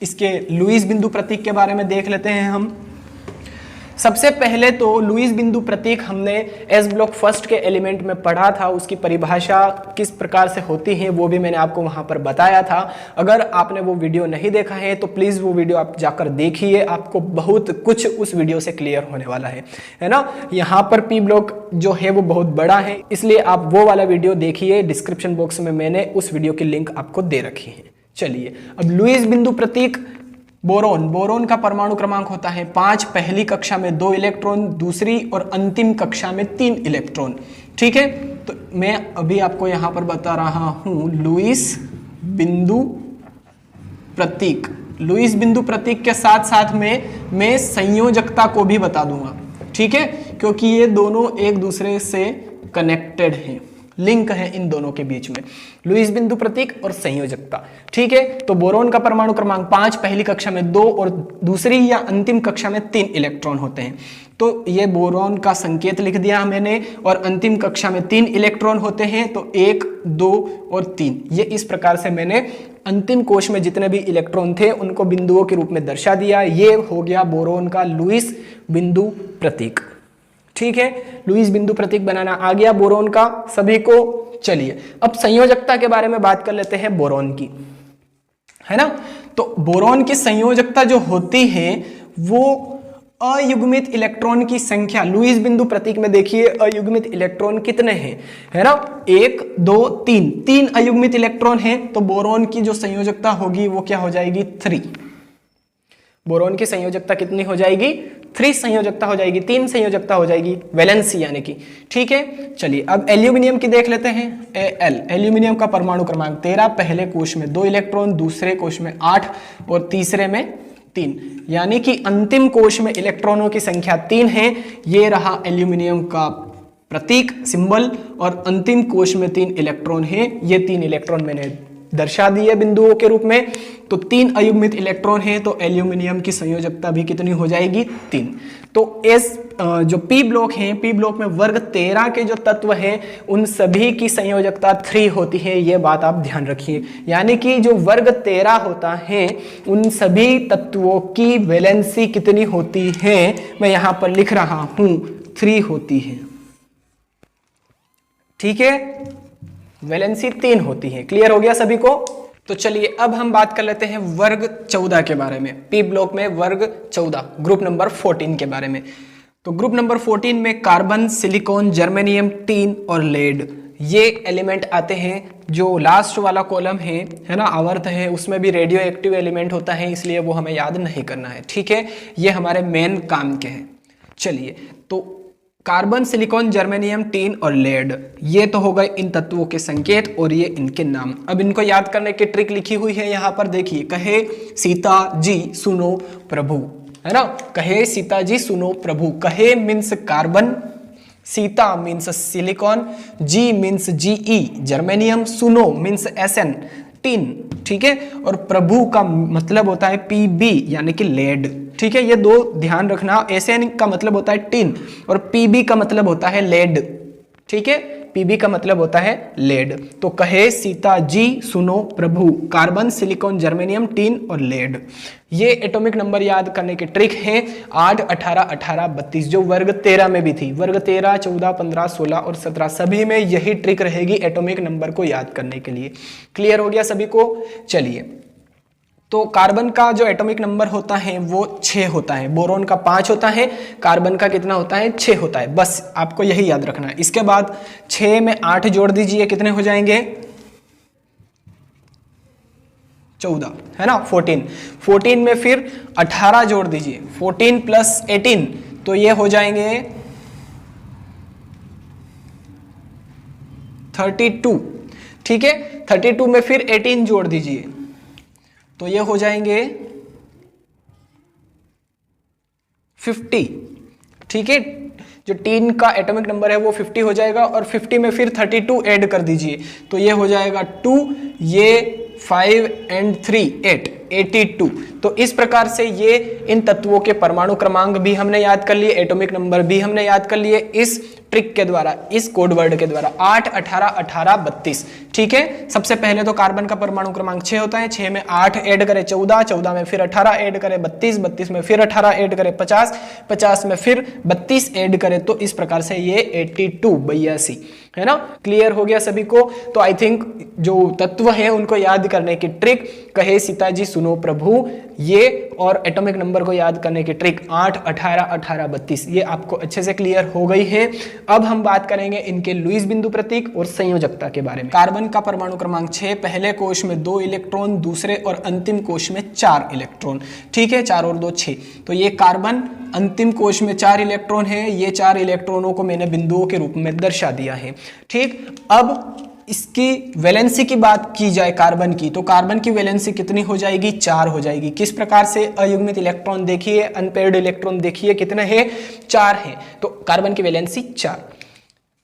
A: इसके लुईस बिंदु प्रतीक के बारे में देख लेते हैं हम। सबसे पहले तो लुईस बिंदु प्रतीक हमने एस ब्लॉक फर्स्ट के एलिमेंट में पढ़ा था, उसकी परिभाषा किस प्रकार से होती है वो भी मैंने आपको वहां पर बताया था। अगर आपने वो वीडियो नहीं देखा है तो प्लीज वो वीडियो आप जाकर देखिए, आपको बहुत कुछ उस वीडियो से क्लियर होने वाला है ना। यहाँ पर पी ब्लॉक जो है वो बहुत बड़ा है, इसलिए आप वो वाला वीडियो देखिए, डिस्क्रिप्शन बॉक्स में मैंने उस वीडियो की लिंक आपको दे रखी है। चलिए अब लुईस बिंदु प्रतीक बोरोन का परमाणु क्रमांक होता है 5, पहली कक्षा में 2 इलेक्ट्रॉन, दूसरी और अंतिम कक्षा में 3 इलेक्ट्रॉन, ठीक है। तो मैं अभी आपको यहां पर बता रहा हूं लुईस बिंदु प्रतीक। लुईस बिंदु प्रतीक के साथ साथ में मैं संयोजकता को भी बता दूंगा, ठीक है, क्योंकि ये दोनों एक दूसरे से कनेक्टेड हैं, लिंक है इन दोनों के बीच में, लुईस बिंदु प्रतीक और संयोजकता, ठीक है। तो बोरोन का परमाणु क्रमांक 5, पहली कक्षा में 2 और दूसरी या अंतिम कक्षा में 3 इलेक्ट्रॉन होते हैं। तो ये बोरोन का संकेत लिख दिया मैंने, और अंतिम कक्षा में 3 इलेक्ट्रॉन होते हैं, तो 1 2 और 3, ये इस प्रकार से मैंने अंतिम कोश में जितने भी इलेक्ट्रॉन थे उनको बिंदुओं के रूप में दर्शा दिया। ये हो गया बोरोन का लुईस बिंदु प्रतीक, ठीक है। लुईस बिंदु प्रतीक बनाना आ गया बोरोन का सभी को। चलिए अब संयोजकता के बारे में बात कर लेते हैं बोरोन की, है ना। तो बोरोन की संयोजकता जो होती है वो अयुग्मित इलेक्ट्रॉन की संख्या, लुईस बिंदु प्रतीक में देखिए अयुग्मित इलेक्ट्रॉन कितने हैं, है ना, 1 2 3, 3 अयुग्मित इलेक्ट्रॉन हैं, तो बोरॉन की जो संयोजकता होगी वो क्या हो जाएगी 3। बोरॉन की संयोजकता कितनी हो जाएगी 3 संयोजकता हो जाएगी, 3 संयोजकता हो जाएगी, वैलेंसी यानी कि। ठीक है, चलिए अब एल्यूमिनियम की देख लेते हैं। Al, एल्यूमिनियम का परमाणु क्रमांक 13, पहले कोश में 2 इलेक्ट्रॉन, दूसरे कोश में 8 और तीसरे में 3, यानी कि अंतिम कोश में इलेक्ट्रॉनों की संख्या 3 है। ये रहा एल्यूमिनियम का प्रतीक सिंबल, और अंतिम कोश में 3 इलेक्ट्रॉन हैं। ये 3 इलेक्ट्रॉन मैंने दर्शा दिए बिंदुओं के रूप में। तो 3 अयुग्मित इलेक्ट्रॉन हैं, तो एल्यूमिनियम की संयोजकता भी कितनी हो जाएगी 3। तो एस जो पी ब्लॉक हैं, पी ब्लॉक में वर्ग 13 के जो तत्व हैं उन सभी की संयोजकता 3 होती है, ये बात आप ध्यान रखिए। यानी कि जो वर्ग 13 होता है उन सभी तत्वों की वैलेंसी कितनी होती है, मैं यहां पर लिख रहा हूं 3 होती है। ठीक है, वैलेंसी 3 होती है। क्लियर हो गया सभी को? तो चलिए अब हम बात कर लेते हैं वर्ग 14 के बारे में, पी ब्लॉक में वर्ग 14 ग्रुप नंबर 14 के बारे में। तो ग्रुप नंबर 14 में कार्बन, सिलिकॉन, जर्मेनियम, टीन और लेड, ये एलिमेंट आते हैं। जो लास्ट वाला कॉलम है ना, आवर्त है, उसमें भी रेडियो एक्टिव एलिमेंट होता है, इसलिए वो हमें याद नहीं करना है। ठीक है, ये हमारे मेन काम के हैं। चलिए, तो कार्बन, सिलिकॉन, जर्मेनियम, टीन और लेड, ये तो हो गए इन तत्वों के संकेत और ये इनके नाम। अब इनको याद करने की ट्रिक लिखी हुई है यहाँ पर, देखिए। कहे सीता जी सुनो प्रभु, है ना, कहे सीता जी सुनो प्रभु। कहे means carbon, Sita means silicon, जी मीन्स जीई जर्मेनियम, सुनो मीन्स एसएन टीन। ठीक है, और प्रभु का मतलब होता है पीबी यानी कि लेड। ठीक है, ये 2 ध्यान रखना। एसएन का मतलब होता है टीन और पीबी का मतलब होता है लेड। ठीक है, पीबी का मतलब होता है लेड। तो कहे सीता जी सुनो प्रभु, कार्बन, सिलिकॉन, जर्मेनियम, टीन और लेड। ये एटॉमिक नंबर याद करने की ट्रिक है 8, 18, 18, 32, जो वर्ग 13 में भी थी। वर्ग 13, 14, 15, 16 और 17 सभी में यही ट्रिक रहेगी एटॉमिक नंबर को याद करने के लिए। क्लियर हो गया सभी को? चलिए, तो कार्बन का जो एटॉमिक नंबर होता है वो 6 होता है, बोरोन का 5 होता है, कार्बन का कितना होता है 6 होता है। बस आपको यही याद रखना है। इसके बाद 6 में 8 जोड़ दीजिए, कितने हो जाएंगे 14, है ना, 14। 14 में फिर 18 जोड़ दीजिए, 14 प्लस 18, तो ये हो जाएंगे 32। ठीक है, 32 में फिर 18 जोड़ दीजिए, तो ये हो जाएंगे 50। ठीक है, जो टीन का एटॉमिक नंबर है वो 50 हो जाएगा, और 50 में फिर 32 ऐड कर दीजिए, तो ये हो जाएगा 2, ये 5 and 3 8, 82। तो इस प्रकार से ये इन तत्वों के परमाणु क्रमांक भी हमने याद कर लिए, एटॉमिक नंबर भी हमने याद कर लिए इस ट्रिक के द्वारा, इस कोड वर्ड के द्वारा। 8, 18, 18, 32। ठीक है, सबसे पहले तो कार्बन का परमाणु क्रमांक 6 होता है, 6 में 8 ऐड करें 14, 14 में फिर 18 ऐड करें 32, 32 में फिर 18 ऐड करें 50, 50 में फिर 32 ऐड करें, तो इस प्रकार से ये 82, 82, है ना। क्लियर हो गया सभी को? तो आई थिंक जो तत्व है उनको याद करने की ट्रिक, कहे सीता जी सुनो प्रभु, ये और एटॉमिक नंबर को याद करने की ट्रिक 8, 18, 18, 32, ये आपको अच्छे से क्लियर हो गई है। अब हम बात करेंगे इनके लुईस बिंदु प्रतीक और संयोजकता के बारे में। कार्बन का परमाणु क्रमांक 6, पहले कोश में 2 इलेक्ट्रॉन, दूसरे और अंतिम कोश में 4 इलेक्ट्रॉन। ठीक है, 4 और 2 6, तो ये कार्बन अंतिम कोश में 4 इलेक्ट्रॉन है। ये 4 इलेक्ट्रॉनों को मैंने बिंदुओं के रूप में दर्शा दिया है। ठीक, अब इसकी वैलेंसी की बात की जाए कार्बन की, तो कार्बन की वैलेंसी कितनी हो जाएगी 4 हो जाएगी। किस प्रकार से? अयुग्मित इलेक्ट्रॉन देखिए, अनपेयर्ड इलेक्ट्रॉन देखिए कितने हैं 4 हैं, तो कार्बन की वैलेंसी 4।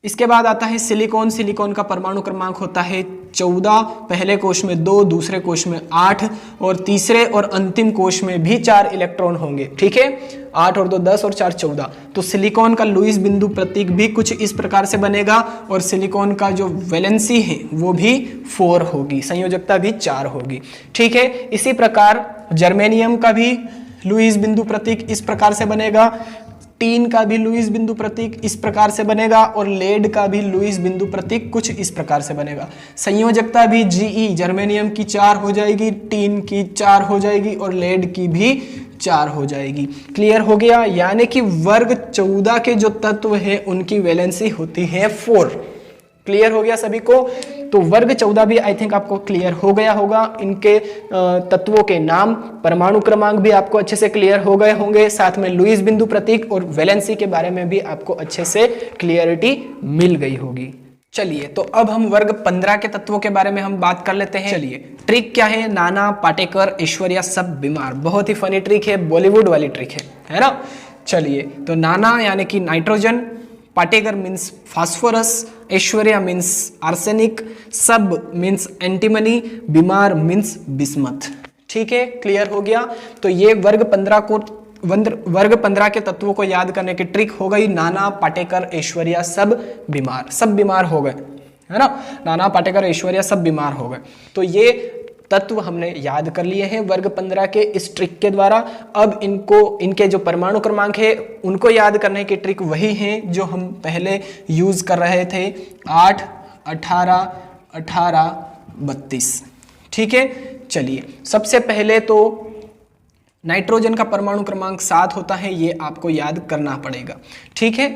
A: इसके बाद आता है सिलिकॉन। सिलिकॉन का परमाणु क्रमांक होता है 14, पहले कोश में 2, दूसरे कोश में 8 और तीसरे और अंतिम कोश में भी 4 इलेक्ट्रॉन होंगे। ठीक है, 8 और 2 10 और 4 14। तो सिलिकॉन का लुईस बिंदु प्रतीक भी कुछ इस प्रकार से बनेगा, और सिलिकॉन का जो वैलेंसी है वो भी 4 होगी, संयोजकता भी 4 होगी। ठीक है, इसी प्रकार जर्मेनियम का भी लुईस बिंदु प्रतीक इस प्रकार से बनेगा। टीन का भी लुईस बिंदु प्रतीक इस प्रकार से बनेगा और लेड का भी लुईस बिंदु प्रतीक कुछ इस प्रकार से बनेगा। संयोजकता भी Ge जर्मेनियम की 4 हो जाएगी, टीन की 4 हो जाएगी और लेड की भी 4 हो जाएगी। क्लियर हो गया? यानी कि वर्ग 14 के जो तत्व है उनकी वैलेंसी होती है 4। क्लियर हो गया सभी को? तो वर्ग 14 भी आई थिंक आपको क्लियर हो गया होगा। इनके तत्वों के नाम, परमाणु क्रमांक भी आपको अच्छे से क्लियर हो गए होंगे, साथ में लुईस बिंदु प्रतीक और वैलेंसी के बारे में भी आपको अच्छे से क्लियरिटी मिल गई होगी। चलिए, तो अब हम वर्ग 15 के तत्वों के बारे में हम बात कर लेते हैं। चलिए, ट्रिक क्या है? नाना, पाटेकर, ऐश्वर्या सब बीमार। बहुत ही फनी ट्रिक है, बॉलीवुड वाली ट्रिक है ना? चलिए, तो नाना यानी कि nitrogen, Patekar means phosphorus, Aishwarya means arsenic, सब मीन्स एंटीमनी, बीमार मीन्स बिस्मथ। ठीक है, क्लियर हो गया? तो ये वर्ग 15 के तत्वों को याद करने की ट्रिक हो गई। नाना, पाटेकर, ऐश्वर्या सब बीमार हो गए, है ना? नाना, पाटेकर, ऐश्वर्या सब बीमार हो गए। तो ये तत्व हमने याद कर लिए हैं वर्ग 15 के इस ट्रिक के द्वारा। अब इनके जो परमाणु क्रमांक है उनको याद करने की ट्रिक वही है जो हम पहले यूज कर रहे थे, 8, 18, 18, 32। ठीक है, चलिए, सबसे पहले तो नाइट्रोजन का परमाणु क्रमांक 7 होता है, ये आपको याद करना पड़ेगा। ठीक है,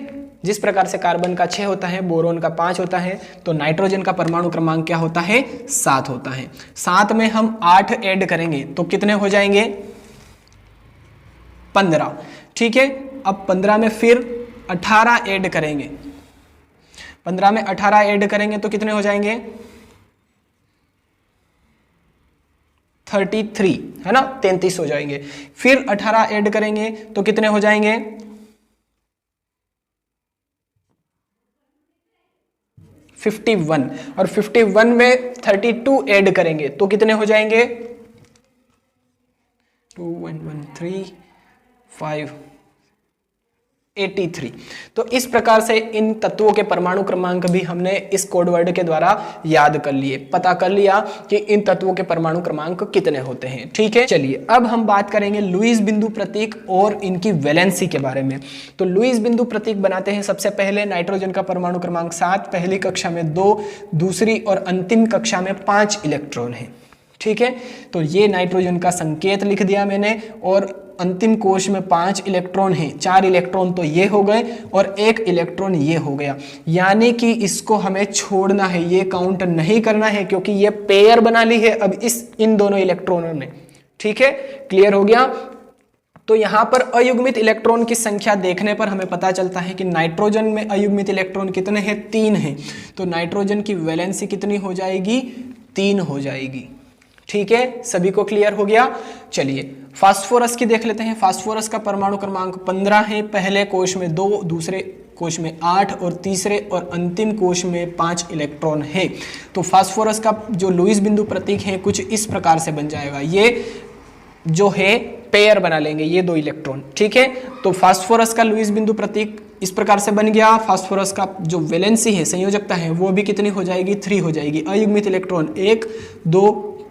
A: जिस प्रकार से कार्बन का 6 होता है, बोरोन का 5 होता है, तो नाइट्रोजन का परमाणु क्रमांक क्या होता है? 7 होता है। 7 में हम 8 ऐड करेंगे तो कितने हो जाएंगे? 15। ठीक है, अब 15 में फिर 18 ऐड करेंगे, 15 में 18 ऐड करेंगे तो कितने हो जाएंगे? 33, है ना? 33 हो जाएंगे। फिर 18 ऐड करेंगे तो कितने हो जाएंगे? 51। और 51 में 32 ऐड करेंगे तो कितने हो जाएंगे? 2 1 1 3 5 83। तो इस प्रकार से इन तत्वों के परमाणु क्रमांक भी हमने इस कोड वर्ड के द्वारा याद कर लिए, पता कर लिया कि इन तत्वों के परमाणु क्रमांक कितने होते हैं। ठीक है, चलिए अब हम बात करेंगे लुईस बिंदु प्रतीक और इनकी वैलेंसी के बारे में। तो लुईस बिंदु प्रतीक बनाते हैं सबसे पहले। नाइट्रोजन का परमाणु क्रमांक 7, पहली कक्षा में 2, दूसरी और अंतिम कक्षा में 5 इलेक्ट्रॉन है। ठीक है, तो ये नाइट्रोजन का संकेत लिख दिया मैंने, और अंतिम कोश में 5 इलेक्ट्रॉन हैं। 4 इलेक्ट्रॉन तो ये हो गए और 1 इलेक्ट्रॉन ये हो गया, यानी कि इसको हमें छोड़ना है, ये काउंट नहीं करना है क्योंकि ये पेयर बना ली है अब इन दोनों इलेक्ट्रॉनों ने। ठीक है, क्लियर हो गया? तो यहां पर अयुग्मित इलेक्ट्रॉन की संख्या देखने पर हमें पता चलता है कि नाइट्रोजन में अयुग्मित इलेक्ट्रॉन कितने हैं? 3 हैं। तो नाइट्रोजन की वैलेंसी कितनी हो जाएगी? 3 हो जाएगी। ठीक है, सभी को क्लियर हो गया? चलिए, फास्फोरस की देख लेते हैं। फास्फोरस का परमाणु क्रमांक 15 है। पहले कोश में 2, दूसरे कोश में 8 और तीसरे और अंतिम कोश में 5 इलेक्ट्रॉन है। तो फास्फोरस का जो लुईस बिंदु प्रतीक है कुछ इस प्रकार से बन जाएगा। ये जो है पेयर बना लेंगे ये 2 इलेक्ट्रॉन। ठीक है, तो फास्फोरस का लुईस बिंदु प्रतीक इस प्रकार से बन गया। फास्फोरस का जो वैलेंसी है, संयोजकता है, वो भी कितनी हो जाएगी? 3 हो जाएगी। अयुग्मित इलेक्ट्रॉन 1 2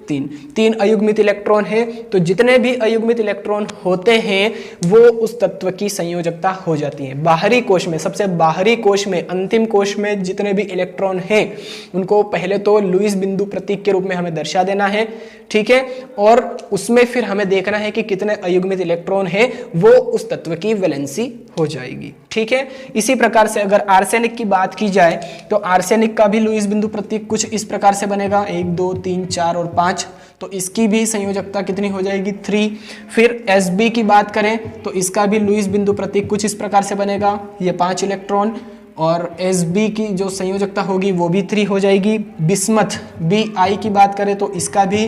A: 3 अयुग्मित इलेक्ट्रॉन है। तो जितने भी अयुग्मित इलेक्ट्रॉन होते हैं वो उस तत्व की संयोजकता हो जाती है। बाहरी कोश में, सबसे बाहरी कोश में, अंतिम कोश में जितने भी इलेक्ट्रॉन हैं उनको पहले तो लुईस बिंदु प्रतीक के रूप में हमें दर्शा देना है। ठीक है, और उसमें फिर हमें देखना है कि कितने अयुग्मित इलेक्ट्रॉन हैं, वो उस तत्व की वैलेंसी हो जाएगी। ठीक है, इसी प्रकार से अगर आर्सेनिक की बात की जाए तो आर्सेनिक का भी लुईस बिंदु प्रतीक कुछ इस प्रकार से बनेगा, 1 2 3 4 और 5। तो इसकी भी संयोजकता कितनी हो जाएगी? 3। फिर Sb की बात करें तो इसका भी लुईस बिंदु प्रतीक कुछ इस प्रकार से बनेगा, ये 5 इलेक्ट्रॉन, और Sb की जो संयोजकता होगी वो भी 3 हो जाएगी। बिस्मथ Bi की बात करें तो इसका भी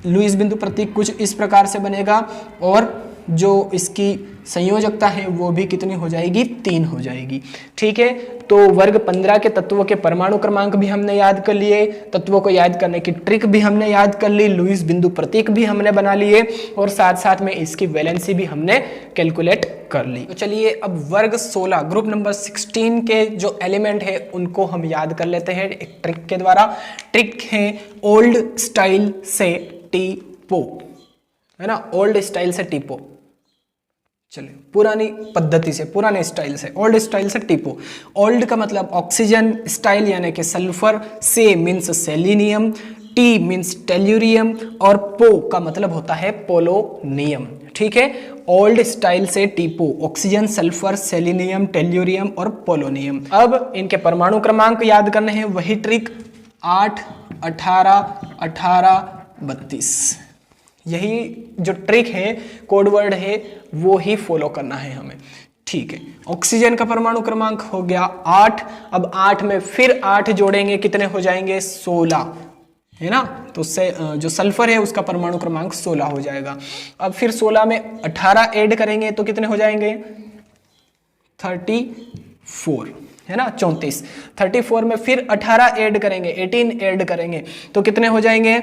A: लुईस बिंदु प्रतीक कुछ इस प्रकार से बनेगा, और जो इसकी संयोजकता है वो भी कितनी हो जाएगी? 3 हो जाएगी। ठीक है, तो वर्ग 15 के तत्वों के परमाणु क्रमांक भी हमने याद कर लिए, तत्वों को याद करने की ट्रिक भी हमने याद कर ली, लुईस बिंदु प्रतीक भी हमने बना लिए, और साथ साथ में इसकी वैलेंसी भी हमने कैलकुलेट कर ली। तो चलिए अब वर्ग 16 ग्रुप नंबर 16 के जो एलिमेंट है उनको हम याद कर लेते हैं एक ट्रिक के द्वारा। ट्रिक है ओल्ड स्टाइल से टीपो, है ना? ओल्ड स्टाइल से टीपो। चलिए पुरानी पद्धति से, पुराने स्टाइल से, ओल्ड स्टाइल से टीपो। ओल्ड का मतलब ऑक्सीजन, स्टाइल यानी कि सल्फर, से means selenium, T means tellurium और पो का मतलब होता है पोलोनियम। ठीक है, ओल्ड स्टाइल से टीपो, ऑक्सीजन, सल्फर, सेलिनियम, टेल्यूरियम और पोलोनियम। अब इनके परमाणु क्रमांक याद करने हैं, वही ट्रिक 8, 18, 18, 32। यही जो ट्रिक है, कोड वर्ड है, वो ही फॉलो करना है हमें। ठीक है, ऑक्सीजन का परमाणु क्रमांक हो गया 8। अब 8 में फिर 8 जोड़ेंगे, कितने हो जाएंगे? 16, है ना। तो उससे जो सल्फर है उसका परमाणु क्रमांक 16 हो जाएगा। अब फिर 16 में 18 ऐड करेंगे तो कितने हो जाएंगे? 34, है ना, 34। 34 में फिर 18 ऐड करेंगे, 18 ऐड करेंगे तो कितने हो जाएंगे?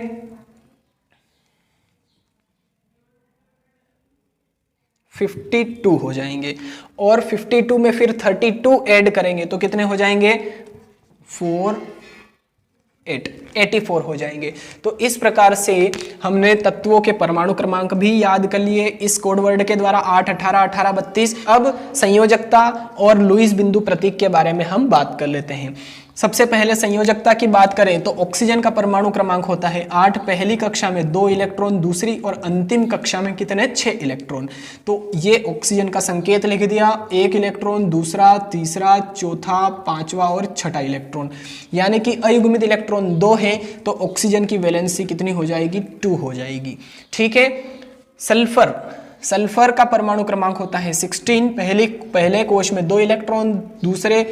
A: 52 हो जाएंगे। और 52 में फिर 32 ऐड करेंगे तो कितने हो जाएंगे? 84 हो जाएंगे। तो इस प्रकार से हमने तत्वों के परमाणु क्रमांक भी याद कर लिए इस कोड वर्ड के द्वारा, 8, 18, 18, 32। अब संयोजकता और लुईस बिंदु प्रतीक के बारे में हम बात कर लेते हैं। सबसे पहले संयोजकता की बात करें तो ऑक्सीजन का परमाणु क्रमांक होता है 8, पहली कक्षा में 2 इलेक्ट्रॉन, दूसरी और अंतिम कक्षा में कितने? 6 इलेक्ट्रॉन। तो ये ऑक्सीजन का संकेत लिख दिया, 1 इलेक्ट्रॉन, दूसरा, तीसरा, चौथा, पांचवा और छठा इलेक्ट्रॉन। यानी कि अयुग्मित इलेक्ट्रॉन 2 है तो ऑक्सीजन की वैलेंसी कितनी हो जाएगी? 2 हो जाएगी। ठीक है, सल्फर का परमाणु क्रमांक होता है 16, पहले कोश में 2 इलेक्ट्रॉन, दूसरे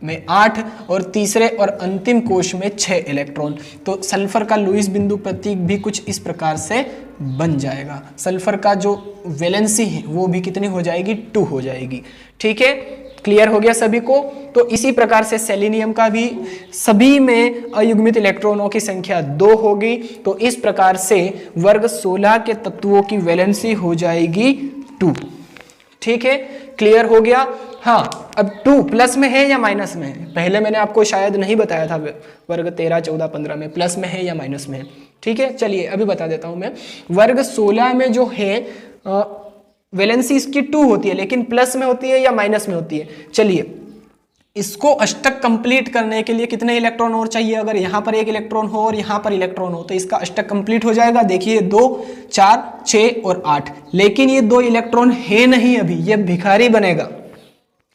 A: में 8 और तीसरे और अंतिम कोश में 6 इलेक्ट्रॉन। तो सल्फर का लुईस बिंदु प्रतीक भी कुछ इस प्रकार से बन जाएगा। सल्फर का जो वैलेंसी है वो भी कितनी हो जाएगी? 2 हो जाएगी। ठीक है, क्लियर हो गया सभी को। तो इसी प्रकार से सेलिनियम का भी सभी में अयुग्मित इलेक्ट्रॉनों की संख्या 2 होगी। तो इस प्रकार से वर्ग 16 के तत्वों की वैलेंसी हो जाएगी 2। ठीक है, क्लियर हो गया। हाँ, अब 2 प्लस में है या माइनस में है? पहले मैंने आपको शायद नहीं बताया था, वर्ग 13, 14, 15 में प्लस में है या माइनस में है। ठीक है, चलिए अभी बता देता हूं मैं। वर्ग 16 में जो है वैलेंसी इसकी 2 होती है, लेकिन प्लस में होती है या माइनस में होती है? चलिए, इसको अष्टक कंप्लीट करने के लिए कितने इलेक्ट्रॉन और चाहिए? अगर यहाँ पर 1 इलेक्ट्रॉन हो और यहाँ पर इलेक्ट्रॉन हो तो इसका अष्टक कंप्लीट हो जाएगा। देखिए 2, 4, 6 और 8। लेकिन ये 2 इलेक्ट्रॉन है नहीं अभी, ये भिखारी बनेगा,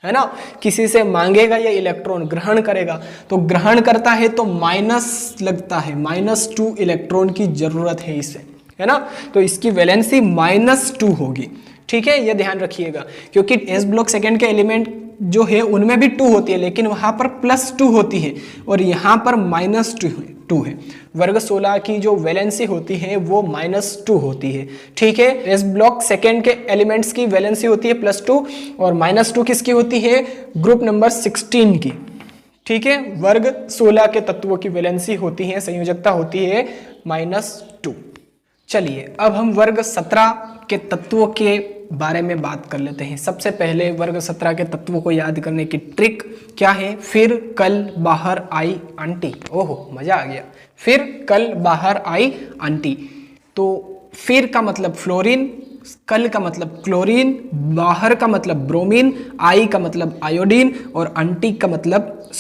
A: है ना। किसी से मांगेगा, ये इलेक्ट्रॉन ग्रहण करेगा। तो ग्रहण करता है तो माइनस लगता है, -2 इलेक्ट्रॉन की जरूरत है इसे, है ना। तो इसकी वैलेंसी -2 होगी। ठीक है, ये ध्यान रखिएगा, क्योंकि एस ब्लॉक सेकेंड के एलिमेंट जो है उनमें भी 2 होती है, लेकिन वहां पर +2 होती है और यहाँ पर -2 है। वर्ग 16 की जो वैलेंसी होती है वो -2 होती है। ठीक है, एस ब्लॉक सेकेंड के एलिमेंट्स की वैलेंसी होती है +2 और -2 किसकी होती है? ग्रुप नंबर 16 की। ठीक है, वर्ग 16 के तत्वों की वैलेंसी होती है, संयोजकता होती है -2। चलिए अब हम वर्ग 17 के तत्वों के बारे में बात कर लेते हैं। सबसे पहले वर्ग 17 के तत्वों को याद करने की ट्रिक क्या है? फिर कल बाहर आई आंटी। ओहो, मजा आ गया। फिर कल बाहर आई आंटी। तो फिर का मतलब फ्लोरीन, कल का मतलब क्लोरीन, बाहर का मतलब ब्रोमीन, आई का मतलब आयोडीन और आंटी का मतलब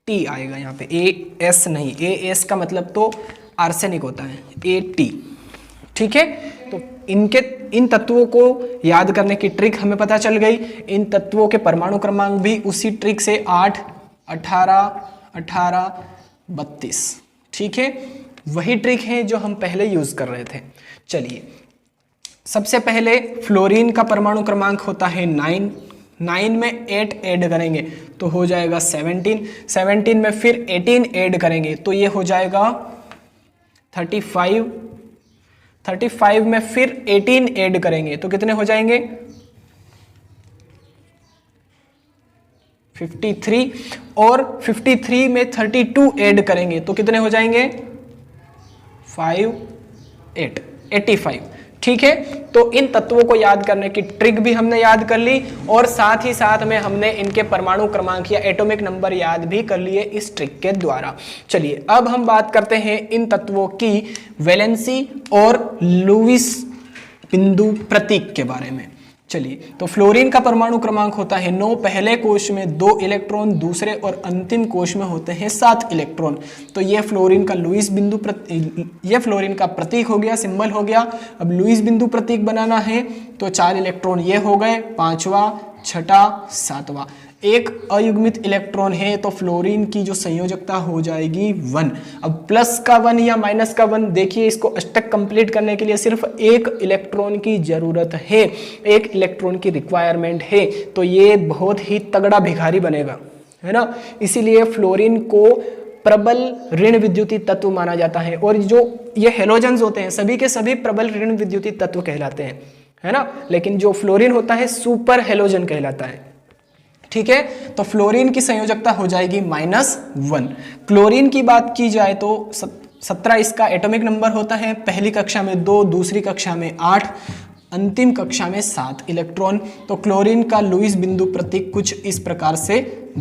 A: टी आएगा यहाँ पे, AS नहीं, AS का मतलब तो आर्सेनिक होता है, AT। ठीक है, तो इन तत्वों को याद करने की ट्रिक हमें पता चल गई। इन तत्वों के परमाणु क्रमांक भी उसी ट्रिक से 8, 18, 18, 32। ठीक है, वही ट्रिक है जो हम पहले यूज कर रहे थे। चलिए, सबसे पहले फ्लोरीन का परमाणु क्रमांक होता है 9। 9 में 8 ऐड करेंगे तो हो जाएगा 17। 17 में फिर 18 ऐड करेंगे तो ये हो जाएगा 35। 35 में फिर 18 ऐड करेंगे तो कितने हो जाएंगे? 53। और 53 में 32 ऐड करेंगे तो कितने हो जाएंगे? 85। ठीक है, तो इन तत्वों को याद करने की ट्रिक भी हमने याद कर ली और साथ ही साथ में हमने इनके परमाणु क्रमांक या एटॉमिक नंबर याद भी कर लिए इस ट्रिक के द्वारा। चलिए अब हम बात करते हैं इन तत्वों की वैलेंसी और लुईस बिंदु प्रतीक के बारे में। चलिए, तो फ्लोरीन का परमाणु क्रमांक होता है 9, पहले कोश में 2 इलेक्ट्रॉन, दूसरे और अंतिम कोश में होते हैं 7 इलेक्ट्रॉन। तो ये फ्लोरीन का लुईस बिंदु ये फ्लोरीन का प्रतीक हो गया, सिंबल हो गया। अब लुईस बिंदु प्रतीक बनाना है तो 4 इलेक्ट्रॉन ये हो गए, 5वां, 6वां, 7वां। एक अयुग्मित इलेक्ट्रॉन है तो फ्लोरीन की जो संयोजकता हो जाएगी 1। अब प्लस का 1 या माइनस का 1, देखिए इसको अष्टक कंप्लीट करने के लिए सिर्फ एक इलेक्ट्रॉन की जरूरत है, एक इलेक्ट्रॉन की रिक्वायरमेंट है, तो ये बहुत ही तगड़ा भिखारी बनेगा, है ना। इसीलिए फ्लोरीन को प्रबल ऋण विद्युतीय तत्व माना जाता है। और जो ये हेलोजेंस होते हैं सभी के सभी प्रबल ऋण विद्युतीय तत्व कहलाते हैं, है ना। लेकिन जो फ्लोरीन होता है सुपर हेलोजन कहलाता है, ठीक है। तो फ्लोरीन की संयोजकता हो जाएगी -1। क्लोरीन की बात की जाए तो 17 इसका एटॉमिक नंबर होता है, पहली कक्षा में 2, दूसरी कक्षा में 8, अंतिम कक्षा में 7 इलेक्ट्रॉन। तो क्लोरीन का लुईस बिंदु प्रतीक कुछ इस प्रकार से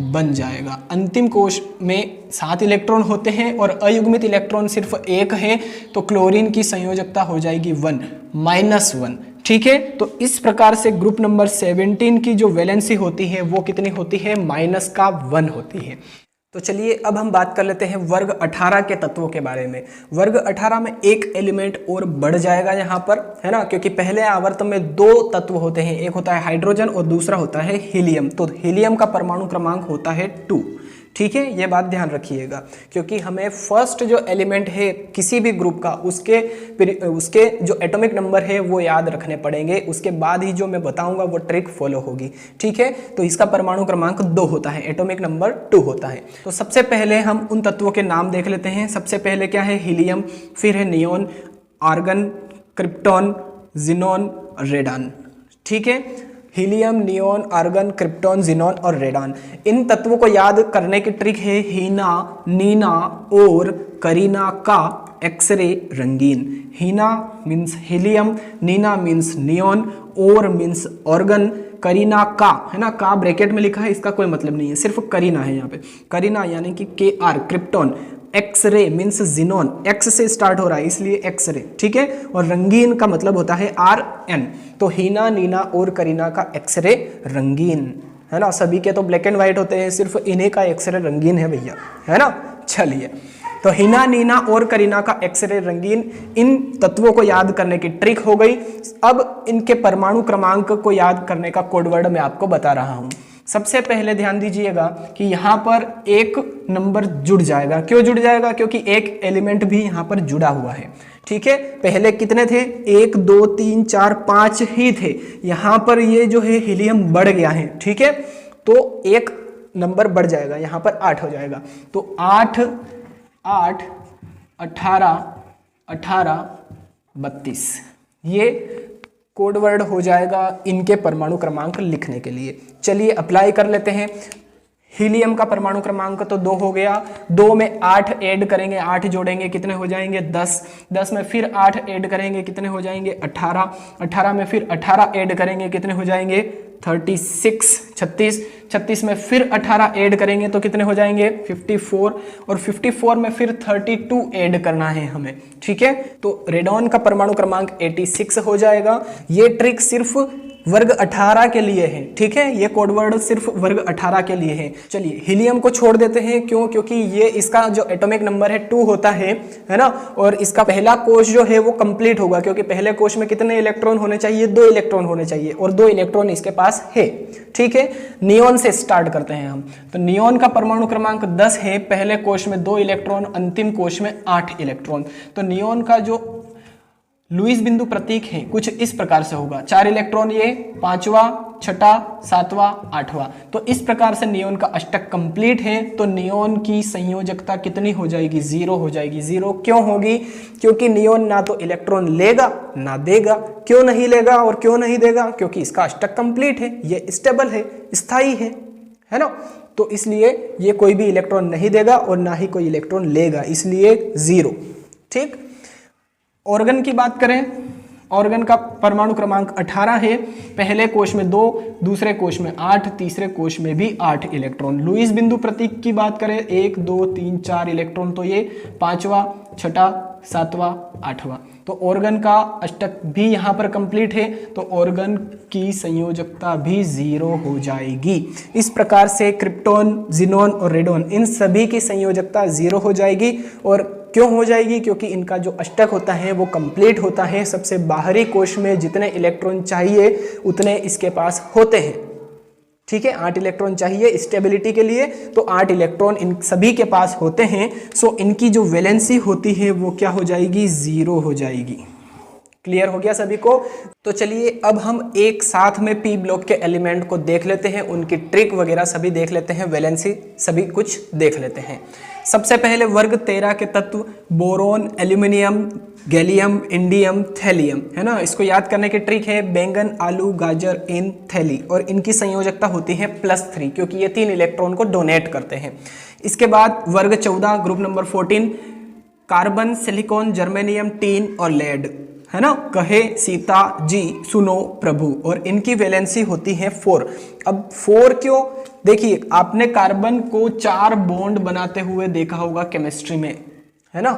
A: बन जाएगा। अंतिम कोश में 7 इलेक्ट्रॉन होते हैं और अयुग्मित इलेक्ट्रॉन सिर्फ एक है, तो क्लोरीन की संयोजकता हो जाएगी 1, -1, ठीक है। तो इस प्रकार से ग्रुप नंबर 17 की जो वैलेंसी होती है वो कितनी होती है, -1 होती है। तो चलिए अब हम बात कर लेते हैं वर्ग 18 के तत्वों के बारे में। वर्ग 18 में एक एलिमेंट और बढ़ जाएगा यहाँ पर, है ना, क्योंकि पहले आवर्त में 2 तत्व होते हैं, एक होता है हाइड्रोजन और दूसरा होता है हीलियम। तो हीलियम का परमाणु क्रमांक होता है 2, ठीक है। ये बात ध्यान रखिएगा, क्योंकि हमें फर्स्ट जो एलिमेंट है किसी भी ग्रुप का उसके जो एटॉमिक नंबर है वो याद रखने पड़ेंगे, उसके बाद ही जो मैं बताऊंगा वो ट्रिक फॉलो होगी, ठीक है। तो इसका परमाणु क्रमांक 2 होता है, एटॉमिक नंबर 2 होता है। तो सबसे पहले हम उन तत्वों के नाम देख लेते हैं। सबसे पहले क्या है, हीलियम, फिर है neon, argon, krypton, xenon, radon, ठीक है। Helium, neon, argon, krypton, xenon और रेडान। इन तत्वों को याद करने की ट्रिक है हीना, नीना और करीना का एक्सरे रंगीन। Heena means helium, Neena means neon, और मीन्स ऑर्गन, करीना का, है ना, का ब्रैकेट में लिखा है, इसका कोई मतलब नहीं है, सिर्फ करीना है यहाँ पे। करीना यानी कि KR, krypton. X ray means xenon, X से स्टार्ट हो रहा है इसलिए एक्सरे, ठीक है। और रंगीन का मतलब होता है RN। तो हीना, नीना और करीना का एक्सरे रंगीन, है ना। सभी के तो ब्लैक एंड व्हाइट होते हैं, सिर्फ इन्हीं का एक्सरे रंगीन है भैया, है ना। चलिए, तो हीना, नीना और करीना का एक्सरे रंगीन, इन तत्वों को याद करने की ट्रिक हो गई। अब इनके परमाणु क्रमांक को याद करने का कोड वर्ड मैं आपको बता रहा हूं। सबसे पहले ध्यान दीजिएगा कि यहाँ पर एक नंबर जुड़ जाएगा। क्यों जुड़ जाएगा, क्योंकि एक एलिमेंट भी यहाँ पर जुड़ा हुआ है, ठीक है। पहले कितने थे, 1 2 3 4 5 ही थे, यहाँ पर ये जो है हीलियम बढ़ गया है, ठीक है। तो एक नंबर बढ़ जाएगा, यहाँ पर 8 हो जाएगा। तो 8 8 18 18 32 ये कोड वर्ड हो जाएगा इनके परमाणु क्रमांक लिखने के लिए। चलिए अप्लाई कर लेते हैं। हीलियम का परमाणु क्रमांक तो 2 हो गया, 2 में 8 ऐड करेंगे, 8 जोड़ेंगे कितने हो जाएंगे 10, 10 में फिर 8 ऐड करेंगे कितने हो जाएंगे 18, 18 में फिर 18 ऐड करेंगे कितने हो जाएंगे 36, 36, 36 में फिर 18 ऐड करेंगे तो कितने हो जाएंगे 54, और 54 में फिर 32 ऐड करना है हमें, ठीक है। तो रेडॉन का परमाणु क्रमांक 86 हो जाएगा। ये ट्रिक सिर्फ वर्ग 18 के लिए है, ठीक है। ये कोड वर्ड सिर्फ वर्ग 18 के लिए है। चलिए हीलियम को छोड़ देते हैं, क्यों, क्योंकि ये इसका जो एटॉमिक नंबर है 2 होता है ना, और इसका पहला कोश जो है वो कंप्लीट होगा, क्योंकि पहले कोश में कितने इलेक्ट्रॉन होने चाहिए, 2 इलेक्ट्रॉन होने चाहिए, और 2 इलेक्ट्रॉन इसके पास है, ठीक है। नियोन से स्टार्ट करते हैं हम। तो नियोन का परमाणु क्रमांक 10 है, पहले कोश में 2 इलेक्ट्रॉन, अंतिम कोश में 8 इलेक्ट्रॉन। तो नियोन का जो लुईस बिंदु प्रतीक है कुछ इस प्रकार से होगा, 4 इलेक्ट्रॉन ये, 5वां, 6वां, 7वां, 8वां। तो इस प्रकार से नियोन का अष्टक कंप्लीट है। तो नियोन की संयोजकता कितनी हो जाएगी, 0 हो जाएगी। 0 क्यों होगी, क्योंकि नियोन ना तो इलेक्ट्रॉन लेगा ना देगा। क्यों नहीं लेगा और क्यों नहीं देगा, क्योंकि इसका अष्टक कंप्लीट है, ये स्टेबल है, स्थायी है ना। तो इसलिए ये कोई भी इलेक्ट्रॉन नहीं देगा और ना ही कोई इलेक्ट्रॉन लेगा, इसलिए 0, ठीक। ऑर्गन की बात करें, ऑर्गन का परमाणु क्रमांक 18 है, पहले कोश में 2, दूसरे कोश में 8, तीसरे कोश में भी 8 इलेक्ट्रॉन। लुईस बिंदु प्रतीक की बात करें, 1 2 3 4 इलेक्ट्रॉन, तो ये 5वां, 6वां, सातवां, आठवां। तो ऑर्गन का अष्टक भी यहाँ पर कंप्लीट है, तो ऑर्गन की संयोजकता भी 0 हो जाएगी। इस प्रकार से क्रिप्टॉन, जिनॉन और रेडॉन इन सभी की संयोजकता 0 हो जाएगी। और क्यों हो जाएगी? क्योंकि इनका जो अष्टक होता है वो कंप्लीट होता है। सबसे बाहरी कोश में जितने इलेक्ट्रॉन चाहिए उतने इसके पास होते हैं। ठीक है, 8 इलेक्ट्रॉन चाहिए स्टेबिलिटी के लिए, तो 8 इलेक्ट्रॉन इन सभी के पास होते हैं। सो इनकी जो वैलेंसी होती है वो क्या हो जाएगी? 0 हो जाएगी। क्लियर हो गया सभी को? तो चलिए अब हम एक साथ में पी ब्लॉक के एलिमेंट को देख लेते हैं, उनकी ट्रिक वगैरह सभी देख लेते हैं, वैलेंसी सभी कुछ देख लेते हैं। सबसे पहले वर्ग 13 के तत्व boron, aluminium, gallium, indium, thallium, है ना। इसको याद करने की ट्रिक है बैंगन, आलू, गाजर इन थैली, और इनकी संयोजकता होती है +3 क्योंकि ये 3 इलेक्ट्रॉन को डोनेट करते हैं। इसके बाद वर्ग 14 group number 14 carbon, silicon, germanium, tin और लेड, है ना। कहे सीता जी सुनो प्रभु, और इनकी वैलेंसी होती है 4। अब 4 क्यों? देखिए आपने कार्बन को 4 बॉन्ड बनाते हुए देखा होगा केमिस्ट्री में, है ना।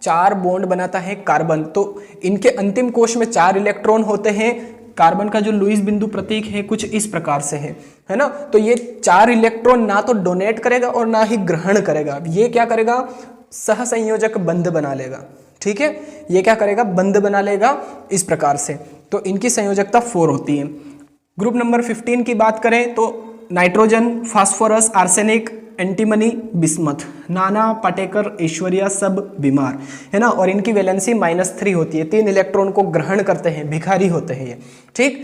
A: 4 बॉन्ड बनाता है कार्बन, तो इनके अंतिम कोश में 4 इलेक्ट्रॉन होते हैं। कार्बन का जो लुईस बिंदु प्रतीक है कुछ इस प्रकार से है ना। तो ये 4 इलेक्ट्रॉन ना तो डोनेट करेगा और ना ही ग्रहण करेगा। ये क्या करेगा? सहसंयोजक बंध बना लेगा। ठीक है, ये क्या करेगा? बंध बना लेगा इस प्रकार से। तो इनकी संयोजकता 4 होती है। ग्रुप नंबर 15 की बात करें तो nitrogen, phosphorus, arsenic, antimony, bismuth, नाना, पाटेकर, ऐश्वर्या सब बीमार, है ना। और इनकी वैलेंसी -3 होती है। 3 इलेक्ट्रॉन को ग्रहण करते हैं, भिखारी होते हैं ये। ठीक।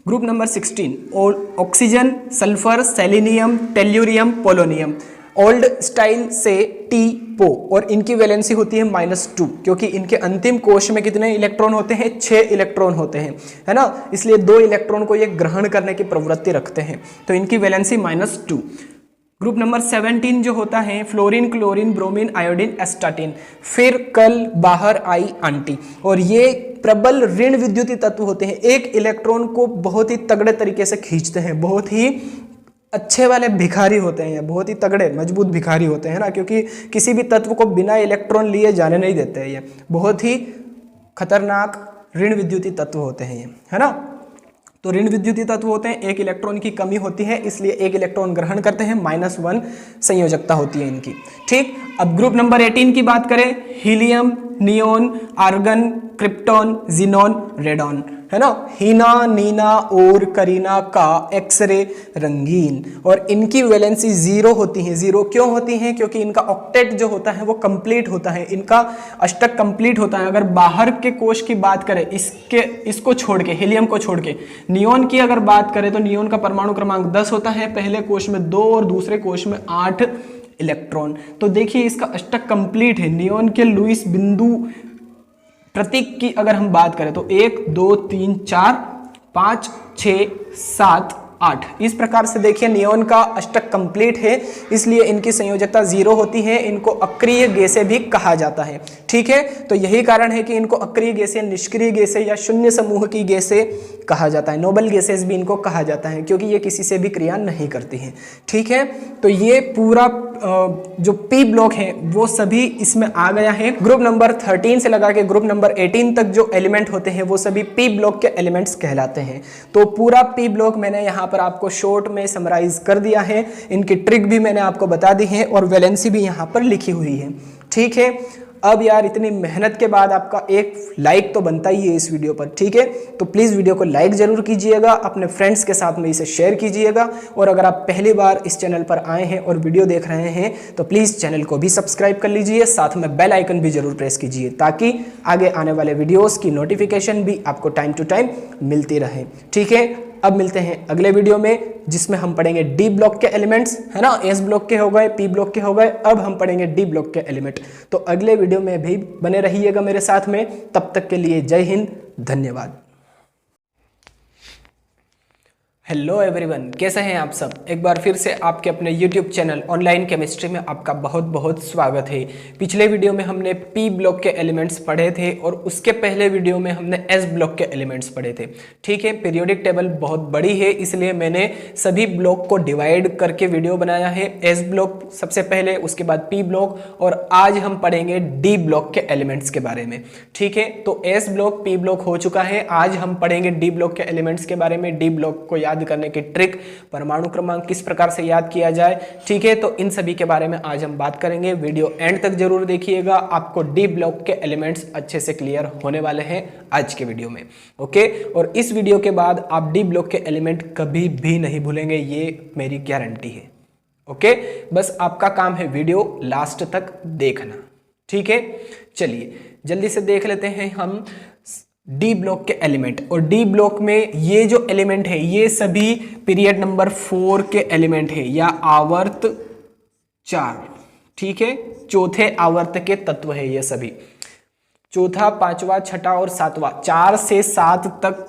A: Group number 16 oxygen, sulphur, selenium, tellurium, polonium, old style से टी पो, और इनकी वैलेंसी होती है -2 क्योंकि इनके अंतिम कोश में कितने इलेक्ट्रॉन होते हैं? 6 इलेक्ट्रॉन होते हैं, है ना। इसलिए 2 इलेक्ट्रॉन को ये ग्रहण करने की प्रवृत्ति रखते हैं, तो इनकी वैलेंसी -2। ग्रुप नंबर 17 जो होता है fluorine, chlorine, bromine, iodine, astatine, फिर कल बाहर आई आंटी, और ये प्रबल ऋण विद्युतीय तत्व होते हैं। एक इलेक्ट्रॉन को बहुत ही तगड़े तरीके से खींचते हैं, बहुत ही अच्छे वाले भिखारी होते हैं, बहुत ही तगड़े मजबूत भिखारी होते हैं ना, क्योंकि किसी भी तत्व को बिना इलेक्ट्रॉन लिए जाने नहीं देते हैं। ये बहुत ही खतरनाक ऋण विद्युतीय तत्व होते हैं ये, है ना। तो ऋण विद्युतीय तत्व होते हैं, एक इलेक्ट्रॉन की कमी होती है इसलिए एक इलेक्ट्रॉन ग्रहण करते हैं, -1 संयोजकता होती है इनकी। ठीक। अब ग्रुप नंबर 18 की बात करें, helium, neon, argon, krypton, xenon, radon, है ना। हीना, नीना और करीना का एक्सरे रंगीन, और इनकी वैलेंसी 0 होती है। 0 क्यों होती है? क्योंकि इनका ऑक्टेट जो होता है वो कंप्लीट होता है, इनका अष्टक कंप्लीट होता है। अगर बाहर के कोश की बात करें, इसको छोड़ के, हीलियम को छोड़ के, नियोन की अगर बात करें तो नियोन का परमाणु क्रमांक 10 होता है, पहले कोश में 2 और दूसरे कोश में 8 इलेक्ट्रॉन। तो देखिए इसका अष्टक कंप्लीट है। नियोन के लुईस बिंदु प्रतीक की अगर हम बात करें तो 1 2 3 4 5 6 7 8, इस प्रकार से देखिए नियोन का अष्टक कंप्लीट है, इसलिए इनकी संयोजकता 0 होती है। इनको अक्रिय गैसें भी कहा जाता है। ठीक है, तो यही कारण है कि इनको अक्रिय गैसें, निष्क्रिय गैसें या शून्य समूह की गैसें कहा जाता है। नोबल गैसेस भी इनको कहा जाता है क्योंकि ये किसी से भी क्रिया नहीं करती हैं। ठीक है, तो ये पूरा जो पी ब्लॉक है वो सभी इसमें आ गया है। ग्रुप नंबर 13 से लगा के ग्रुप नंबर 18 तक जो एलिमेंट होते हैं वो सभी पी ब्लॉक के एलिमेंट्स कहलाते हैं। तो पूरा पी ब्लॉक मैंने यहाँ पर आपको शॉर्ट में समराइज कर दिया है, इनकी ट्रिक भी मैंने आपको बता दी है और वैलेंसी भी यहाँ पर लिखी हुई है। ठीक है, अब यार इतनी मेहनत के बाद आपका एक लाइक तो बनता ही है इस वीडियो पर। ठीक है, तो प्लीज़ वीडियो को लाइक ज़रूर कीजिएगा, अपने फ्रेंड्स के साथ में इसे शेयर कीजिएगा, और अगर आप पहली बार इस चैनल पर आए हैं और वीडियो देख रहे हैं तो प्लीज़ चैनल को भी सब्सक्राइब कर लीजिए, साथ में बेल आइकन भी ज़रूर प्रेस कीजिए ताकि आगे आने वाले वीडियोज़ की नोटिफिकेशन भी आपको टाइम टू टाइम मिलती रहे। ठीक है, अब मिलते हैं अगले वीडियो में जिसमें हम पढ़ेंगे डी ब्लॉक के एलिमेंट्स, है ना। एस ब्लॉक के हो गए, पी ब्लॉक के हो गए, अब हम पढ़ेंगे डी ब्लॉक के एलिमेंट। तो अगले वीडियो में भी बने रहिएगा मेरे साथ में। तब तक के लिए जय हिंद, धन्यवाद। हेलो एवरीवन, कैसे हैं आप सब। एक बार फिर से आपके अपने YouTube चैनल ऑनलाइन केमिस्ट्री में आपका बहुत बहुत स्वागत है। पिछले वीडियो में हमने P ब्लॉक के एलिमेंट्स पढ़े थे और उसके पहले वीडियो में हमने S ब्लॉक के एलिमेंट्स पढ़े थे। ठीक है, पीरियोडिक टेबल बहुत बड़ी है, इसलिए मैंने सभी ब्लॉक को डिवाइड करके वीडियो बनाया है। S ब्लॉक सबसे पहले, उसके बाद P ब्लॉक, और आज हम पढ़ेंगे D ब्लॉक के एलिमेंट्स के बारे में। ठीक है, तो S ब्लॉक P ब्लॉक हो चुका है, आज हम पढ़ेंगे D ब्लॉक के एलिमेंट्स के बारे में। D ब्लॉक को याद करने की ट्रिक, परमाणु क्रमांक किस प्रकार से याद किया जाए, ठीक है, तो इन सभी के बारे में आज हम बात करेंगे। वीडियो एंड तक जरूर देखिएगा, आपको डी ब्लॉक के एलिमेंट्स अच्छे से क्लियर होने वाले हैं आज के वीडियो में। ओके, और इस वीडियो के बाद आप डी ब्लॉक के एलिमेंट कभी भी नहीं भूलेंगे, ये मेरी गारंटी है। ओके, बस आपका काम है वीडियो लास्ट तक देखना। ठीक है, चलिए जल्दी से देख लेते हैं हम डी ब्लॉक के एलिमेंट। और डी ब्लॉक में ये जो एलिमेंट है ये सभी पीरियड नंबर 4 के एलिमेंट है या आवर्त 4। ठीक है, चौथे आवर्त के तत्व है ये सभी। चौथा, पांचवा, छठा और सातवां, 4 से 7 तक,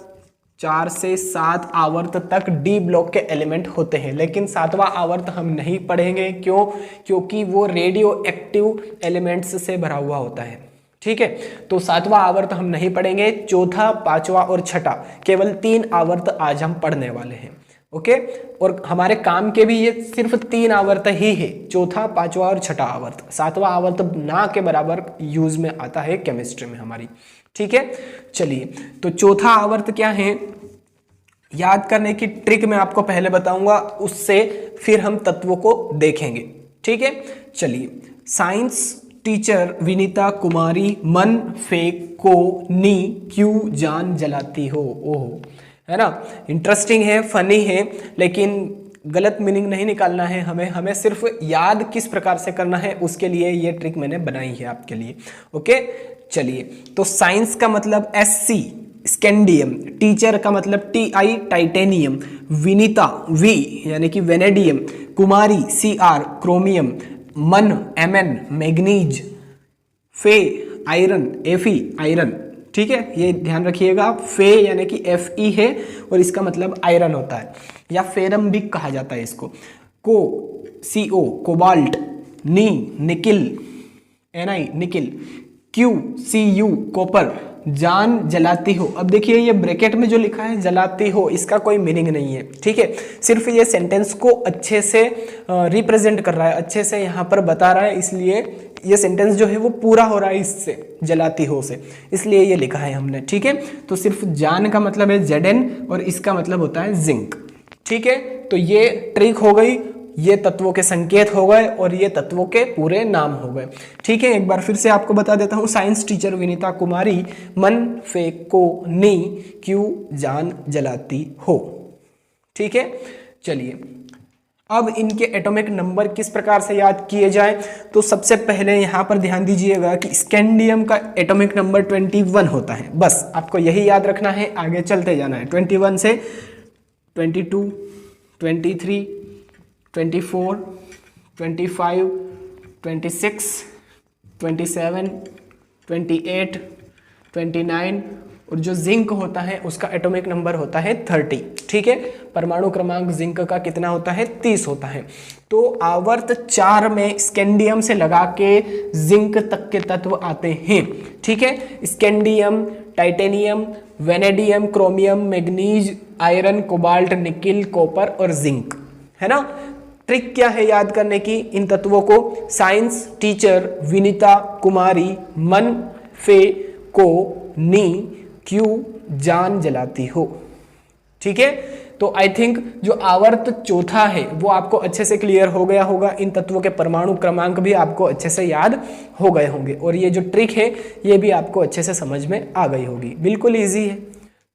A: 4 से 7 आवर्त तक डी ब्लॉक के एलिमेंट होते हैं। लेकिन 7वां आवर्त हम नहीं पढ़ेंगे, क्यों? क्योंकि वो रेडियो एक्टिव एलिमेंट्स से भरा हुआ होता है। ठीक है, तो 7वां आवर्त हम नहीं पढ़ेंगे। चौथा, पांचवा और छठा, केवल 3 आवर्त आज हम पढ़ने वाले हैं। ओके, और हमारे काम के भी ये सिर्फ 3 आवर्त ही है, चौथा, पांचवा और छठा आवर्त। 7वां आवर्त ना के बराबर यूज में आता है केमिस्ट्री में हमारी। ठीक है, चलिए तो चौथा आवर्त क्या है, याद करने की ट्रिक मैं आपको पहले बताऊंगा, उससे फिर हम तत्वों को देखेंगे। ठीक है, चलिए। साइंस टीचर विनीता कुमारी मन फेंको नी क्यों जान जलाती हो। ओहो, है ना, इंटरेस्टिंग है, फनी है, लेकिन गलत मीनिंग नहीं निकालना है हमें सिर्फ याद किस प्रकार से करना है उसके लिए ये ट्रिक मैंने बनाई है आपके लिए। ओके, चलिए तो साइंस का मतलब SC स्कैंडियम, टीचर का मतलब TI टाइटेनियम, विनीता V यानी कि वेनेडियम, कुमारी CR क्रोमियम, मन MN मैग्नीज, फे आयरन Fe आयरन। ठीक है, ये ध्यान रखिएगा, फे यानी कि Fe है और इसका मतलब आयरन होता है, या फेरम भी कहा जाता है इसको। को CO कोबाल्ट, नी nickel Ni nickel, Q Cu copper, जान जलाती हो। अब देखिए ये ब्रैकेट में जो लिखा है जलाती हो, इसका कोई मीनिंग नहीं है। ठीक है, सिर्फ ये सेंटेंस को अच्छे से रिप्रेजेंट कर रहा है, अच्छे से यहाँ पर बता रहा है, इसलिए ये सेंटेंस जो है वो पूरा हो रहा है इससे, जलाती हो से, इसलिए ये लिखा है हमने। ठीक है, तो सिर्फ जान का मतलब है Zn और इसका मतलब होता है जिंक। ठीक है, तो ये ट्रिक हो गई, ये तत्वों के संकेत हो गए और ये तत्वों के पूरे नाम हो गए। ठीक है, एक बार फिर से आपको बता देता हूं, साइंस टीचर विनीता कुमारी मन फेंको नी क्यों जान जलाती हो। ठीक है, चलिए अब इनके एटॉमिक नंबर किस प्रकार से याद किए जाए, तो सबसे पहले यहां पर ध्यान दीजिएगा कि स्कैंडियम का एटॉमिक नंबर 21 होता है। बस आपको यही याद रखना है, आगे चलते जाना है। 21 से 22, 23, 24, 25, 26, 27, 28, 29 और जो जिंक होता है उसका एटॉमिक नंबर होता है 30। ठीक है, परमाणु क्रमांक जिंक का कितना होता है? 30 होता है। तो आवर्त 4 में स्कैंडियम से लगा के जिंक तक के तत्व आते हैं। ठीक है, scandium, titanium, vanadium, chromium, manganese, iron, cobalt, nickel, copper और जिंक, है ना। ट्रिक क्या है याद करने की इन तत्वों को? साइंस टीचर विनीता कुमारी मन फे को नी क्यों जान जलाती हो। ठीक है, तो आई थिंक जो आवर्त चौथा है वो आपको अच्छे से क्लियर हो गया होगा, इन तत्वों के परमाणु क्रमांक भी आपको अच्छे से याद हो गए होंगे और ये जो ट्रिक है ये भी आपको अच्छे से समझ में आ गई होगी, बिल्कुल ईजी है।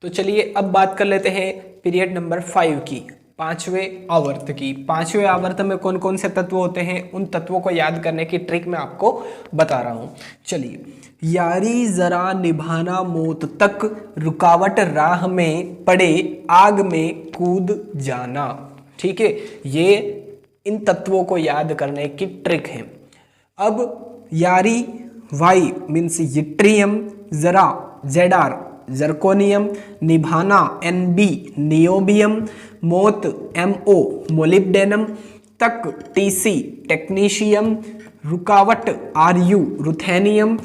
A: तो चलिए अब बात कर लेते हैं पीरियड नंबर 5 की, 5वें आवर्त की। 5वें आवर्त में कौन कौन से तत्व होते हैं, उन तत्वों को याद करने की ट्रिक मैं आपको बता रहा हूं। चलिए, यारी जरा निभाना मौत तक, रुकावट राह में पड़े आग में कूद जाना। ठीक है, ये इन तत्वों को याद करने की ट्रिक है। अब यारी वाई मीन्स यट्रियम, जरा Zr जर्कोनियम, निभाना Nb नियोबियम, मोत MO मोलिब्डेनम, तक TC टेक्नीशियम, रुकावट RU रुथेनियम,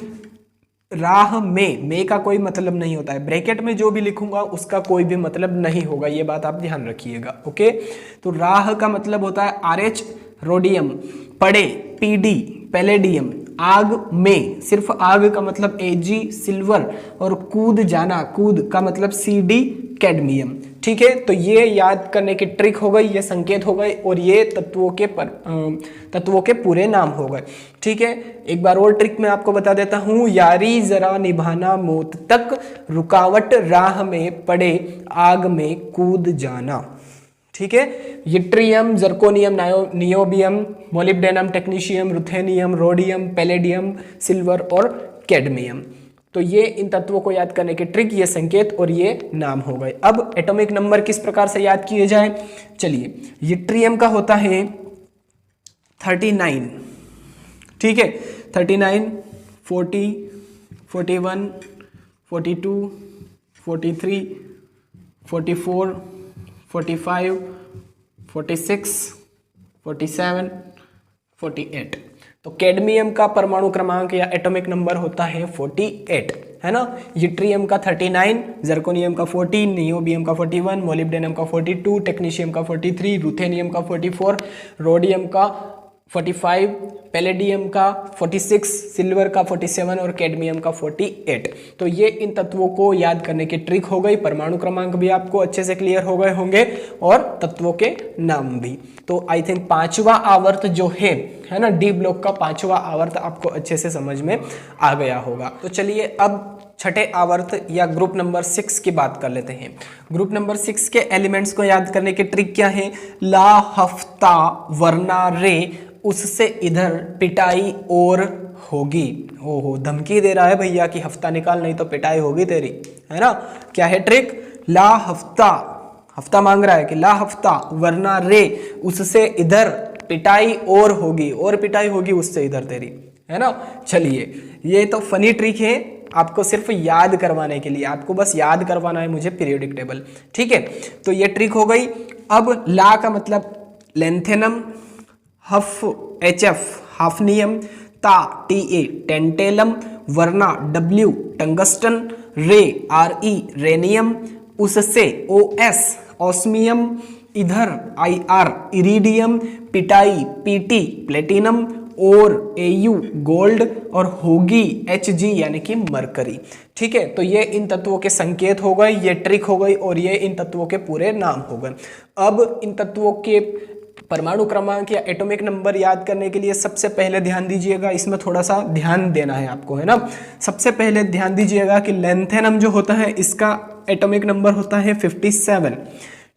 A: राह में का कोई मतलब नहीं होता है, ब्रैकेट में जो भी लिखूंगा उसका कोई भी मतलब नहीं होगा, ये बात आप ध्यान रखिएगा। ओके, तो राह का मतलब होता है RH रोडियम, पड़े PD पैलेडियम, आग में सिर्फ आग का मतलब AG सिल्वर, और कूद जाना, कूद का मतलब CD कैडमियम। ठीक है, तो ये याद करने की ट्रिक हो गई, ये संकेत हो गए, और ये तत्वों के पूरे नाम हो गए। ठीक है, एक बार और ट्रिक मैं आपको बता देता हूं, यारी जरा निभाना मौत तक, रुकावट राह में, पड़े आग में, कूद जाना। ठीक है, yttrium, zirconium, niobium, molybdenum, technetium, ruthenium, rhodium, palladium, silver और कैडमियम। तो ये इन तत्वों को याद करने की ट्रिक, ये संकेत और ये नाम हो गए। अब एटॉमिक नंबर किस प्रकार से याद किए जाए, चलिए, यट्रियम का होता है 39। ठीक है, 39, 40, 41, 42, 43, 44, 45, 46, 47, 48। तो कैडमियम का परमाणु क्रमांक या एटॉमिक नंबर होता है 48, है ना। यट्रियम का 39, जर्कोनियम का 40, नियोबियम का 41, मोलिब्डेनम का 42, टेक्नीशियम का 43, रुथेनियम का 44, रोडियम का 45, पैलेडियम का 46, सिल्वर का 47 और कैडमियम का 48। तो ये इन तत्वों को याद करने की ट्रिक हो गई। परमाणु क्रमांक भी आपको अच्छे से क्लियर हो गए होंगे और तत्वों के नाम भी। तो आई थिंक पांचवा आवर्त जो है ना, डी ब्लॉक का पांचवा आवर्त आपको अच्छे से समझ में आ गया होगा। तो चलिए अब छठे आवर्त या ग्रुप नंबर 6 की बात कर लेते हैं। ग्रुप नंबर 6 के एलिमेंट्स को याद करने की ट्रिक क्या है, ला हफ्ता वरना रे, उससे इधर पिटाई और होगी। ओहो, धमकी दे रहा है भैया कि हफ्ता निकाल नहीं तो पिटाई होगी तेरी, है ना। क्या है ट्रिक, ला हफ्ता, हफ्ता मांग रहा है कि ला हफ्ता वरना रे, उससे इधर पिटाई और होगी, और पिटाई होगी उससे इधर तेरी, है ना। चलिए, ये तो फनी ट्रिक है, आपको सिर्फ याद करवाने के लिए, आपको बस याद करवाना है मुझे पीरियोडिक टेबल। ठीक है, तो ये ट्रिक हो गई। अब ला का मतलब लेंथेनम, हफ HF हाफनियम, ता TA टेंटेलम, वरना W टंगस्टन, रे RE रेनियम, उससे OS ऑस्मियम, इधर IR इरिडियम, पिटाई PT प्लेटिनम, और AU गोल्ड, और होगी HG यानी कि मरकरी। ठीक है, तो ये इन तत्वों के संकेत हो गए, ये ट्रिक हो गई, और ये इन तत्वों के पूरे नाम हो गए। अब इन तत्वों के परमाणु क्रमांक या एटॉमिक नंबर याद करने के लिए सबसे पहले ध्यान दीजिएगा, इसमें थोड़ा सा ध्यान देना है आपको, है ना। सबसे पहले ध्यान दीजिएगा कि लेंथेनम जो होता है इसका एटॉमिक नंबर होता है 57।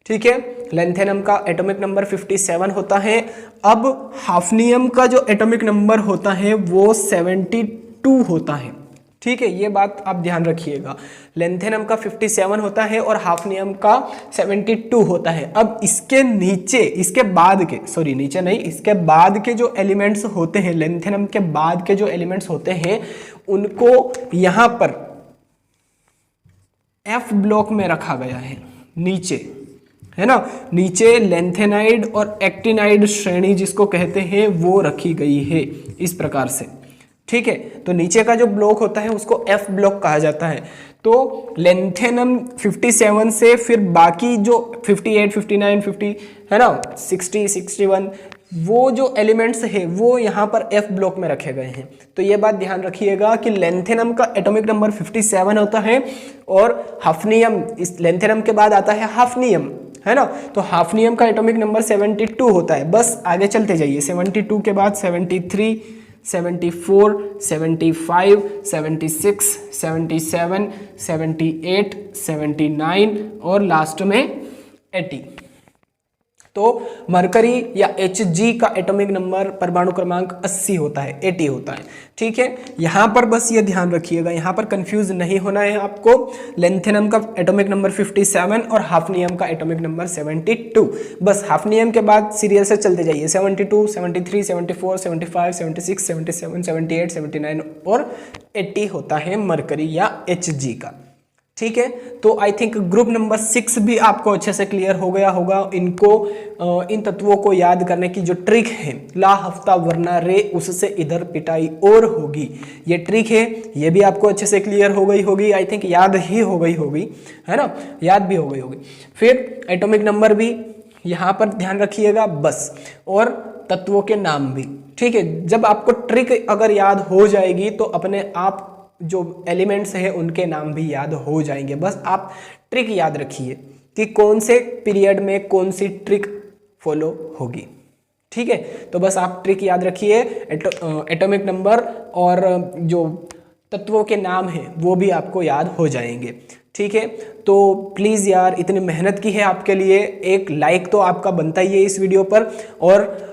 A: ठीक है, लेंथेनम का एटॉमिक नंबर 57 होता है। अब हाफनियम का जो एटॉमिक नंबर होता है वो 72 होता है। ठीक है, ये बात आप ध्यान रखिएगा, लेंथेनम का 57 होता है और हाफनियम का 72 होता है। अब इसके नीचे, इसके बाद के, सॉरी नीचे नहीं, इसके बाद के जो एलिमेंट्स होते हैं, लेंथेनम के बाद के जो एलिमेंट्स होते हैं उनको यहां पर F ब्लॉक में रखा गया है, नीचे, है ना। नीचे लेंथेनाइड और एक्टिनाइड श्रेणी जिसको कहते हैं वो रखी गई है इस प्रकार से। ठीक है, तो नीचे का जो ब्लॉक होता है उसको F ब्लॉक कहा जाता है। तो लेंथेनम 57 से फिर बाकी जो 58, 59, 50, है ना, 60, 61, वो जो एलिमेंट्स है वो यहाँ पर F ब्लॉक में रखे गए हैं। तो ये बात ध्यान रखिएगा कि लेंथेनम का एटॉमिक नंबर 57 होता है, और हाफनियम, इस लेंथेनम के बाद आता है हाफनियम, है ना। तो हाफनियम का एटॉमिक नंबर 72 होता है। बस आगे चलते जाइए, 72 के बाद 73, 74, 75, 76, 77, 78, 79 और लास्ट में 80। तो मरकरी या Hg का एटॉमिक नंबर परमाणु क्रमांक 80 होता है, 80 होता है। ठीक है, यहां पर बस ये ध्यान रखिएगा, यहां पर कंफ्यूज नहीं होना है आपको। लेंथेनम का एटॉमिक नंबर 57 और हाफनियम का एटॉमिक नंबर 72। बस हाफनियम के बाद सीरियल से चलते जाइए, 72, 73, 74, 75, 76, 77, 78, 79 और 80 होता है मरकरी या Hg का। ठीक है। तो आई थिंक ग्रुप नंबर 6 भी आपको अच्छे से क्लियर हो गया होगा। इन तत्वों को याद करने की जो ट्रिक है, ला हफ्ता वरना रे उससे इधर पिटाई और होगी, ये ट्रिक है, ये भी आपको अच्छे से क्लियर हो गई होगी। आई थिंक याद ही हो गई होगी, है ना, याद भी हो गई होगी। फिर एटॉमिक नंबर भी यहाँ पर ध्यान रखिएगा बस, और तत्वों के नाम भी, ठीक है। जब आपको ट्रिक अगर याद हो जाएगी तो अपने आप जो एलिमेंट्स हैं उनके नाम भी याद हो जाएंगे। बस आप ट्रिक याद रखिए कि कौन से पीरियड में कौन सी ट्रिक फॉलो होगी, ठीक है। तो बस आप ट्रिक याद रखिए, एटॉमिक नंबर और जो तत्वों के नाम हैं वो भी आपको याद हो जाएंगे, ठीक है। तो प्लीज़ यार, इतनी मेहनत की है आपके लिए, एक लाइक तो आपका बनता ही है इस वीडियो पर, और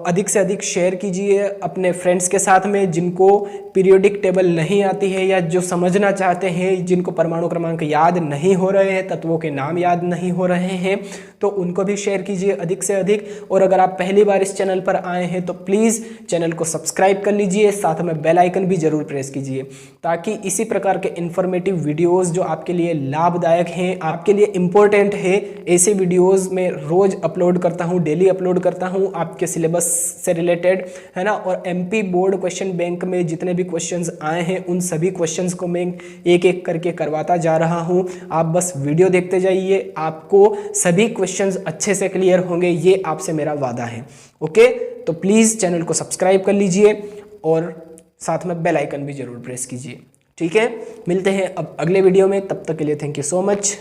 A: अधिक से अधिक शेयर कीजिए अपने फ्रेंड्स के साथ में जिनको पीरियोडिक टेबल नहीं आती है या जो समझना चाहते हैं, जिनको परमाणु क्रमांक याद नहीं हो रहे हैं, तत्वों के नाम याद नहीं हो रहे हैं, तो उनको भी शेयर कीजिए अधिक से अधिक। और अगर आप पहली बार इस चैनल पर आए हैं तो प्लीज़ चैनल को सब्सक्राइब कर लीजिए, साथ में बेल आइकन भी जरूर प्रेस कीजिए, ताकि इसी प्रकार के इन्फॉर्मेटिव वीडियोज़ जो आपके लिए लाभदायक हैं, आपके लिए इम्पोर्टेंट है, ऐसे वीडियोज़ में रोज़ अपलोड करता हूँ, डेली अपलोड करता हूँ आपके सिलेबस से रिलेटेड, है ना। और एमपी बोर्ड क्वेश्चन बैंक में जितने भी क्वेश्चंस आए हैं उन सभी क्वेश्चंस को मैं एक एक करके करवाता जा रहा हूं। आप बस वीडियो देखते जाइए, आपको सभी क्वेश्चंस अच्छे से क्लियर होंगे, ये आपसे मेरा वादा है। ओके, तो प्लीज़ चैनल को सब्सक्राइब कर लीजिए और साथ में बेल आइकन भी जरूर प्रेस कीजिए, ठीक है। मिलते हैं अब अगले वीडियो में, तब तक के लिए थैंक यू सो मच।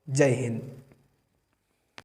A: जय हिंद।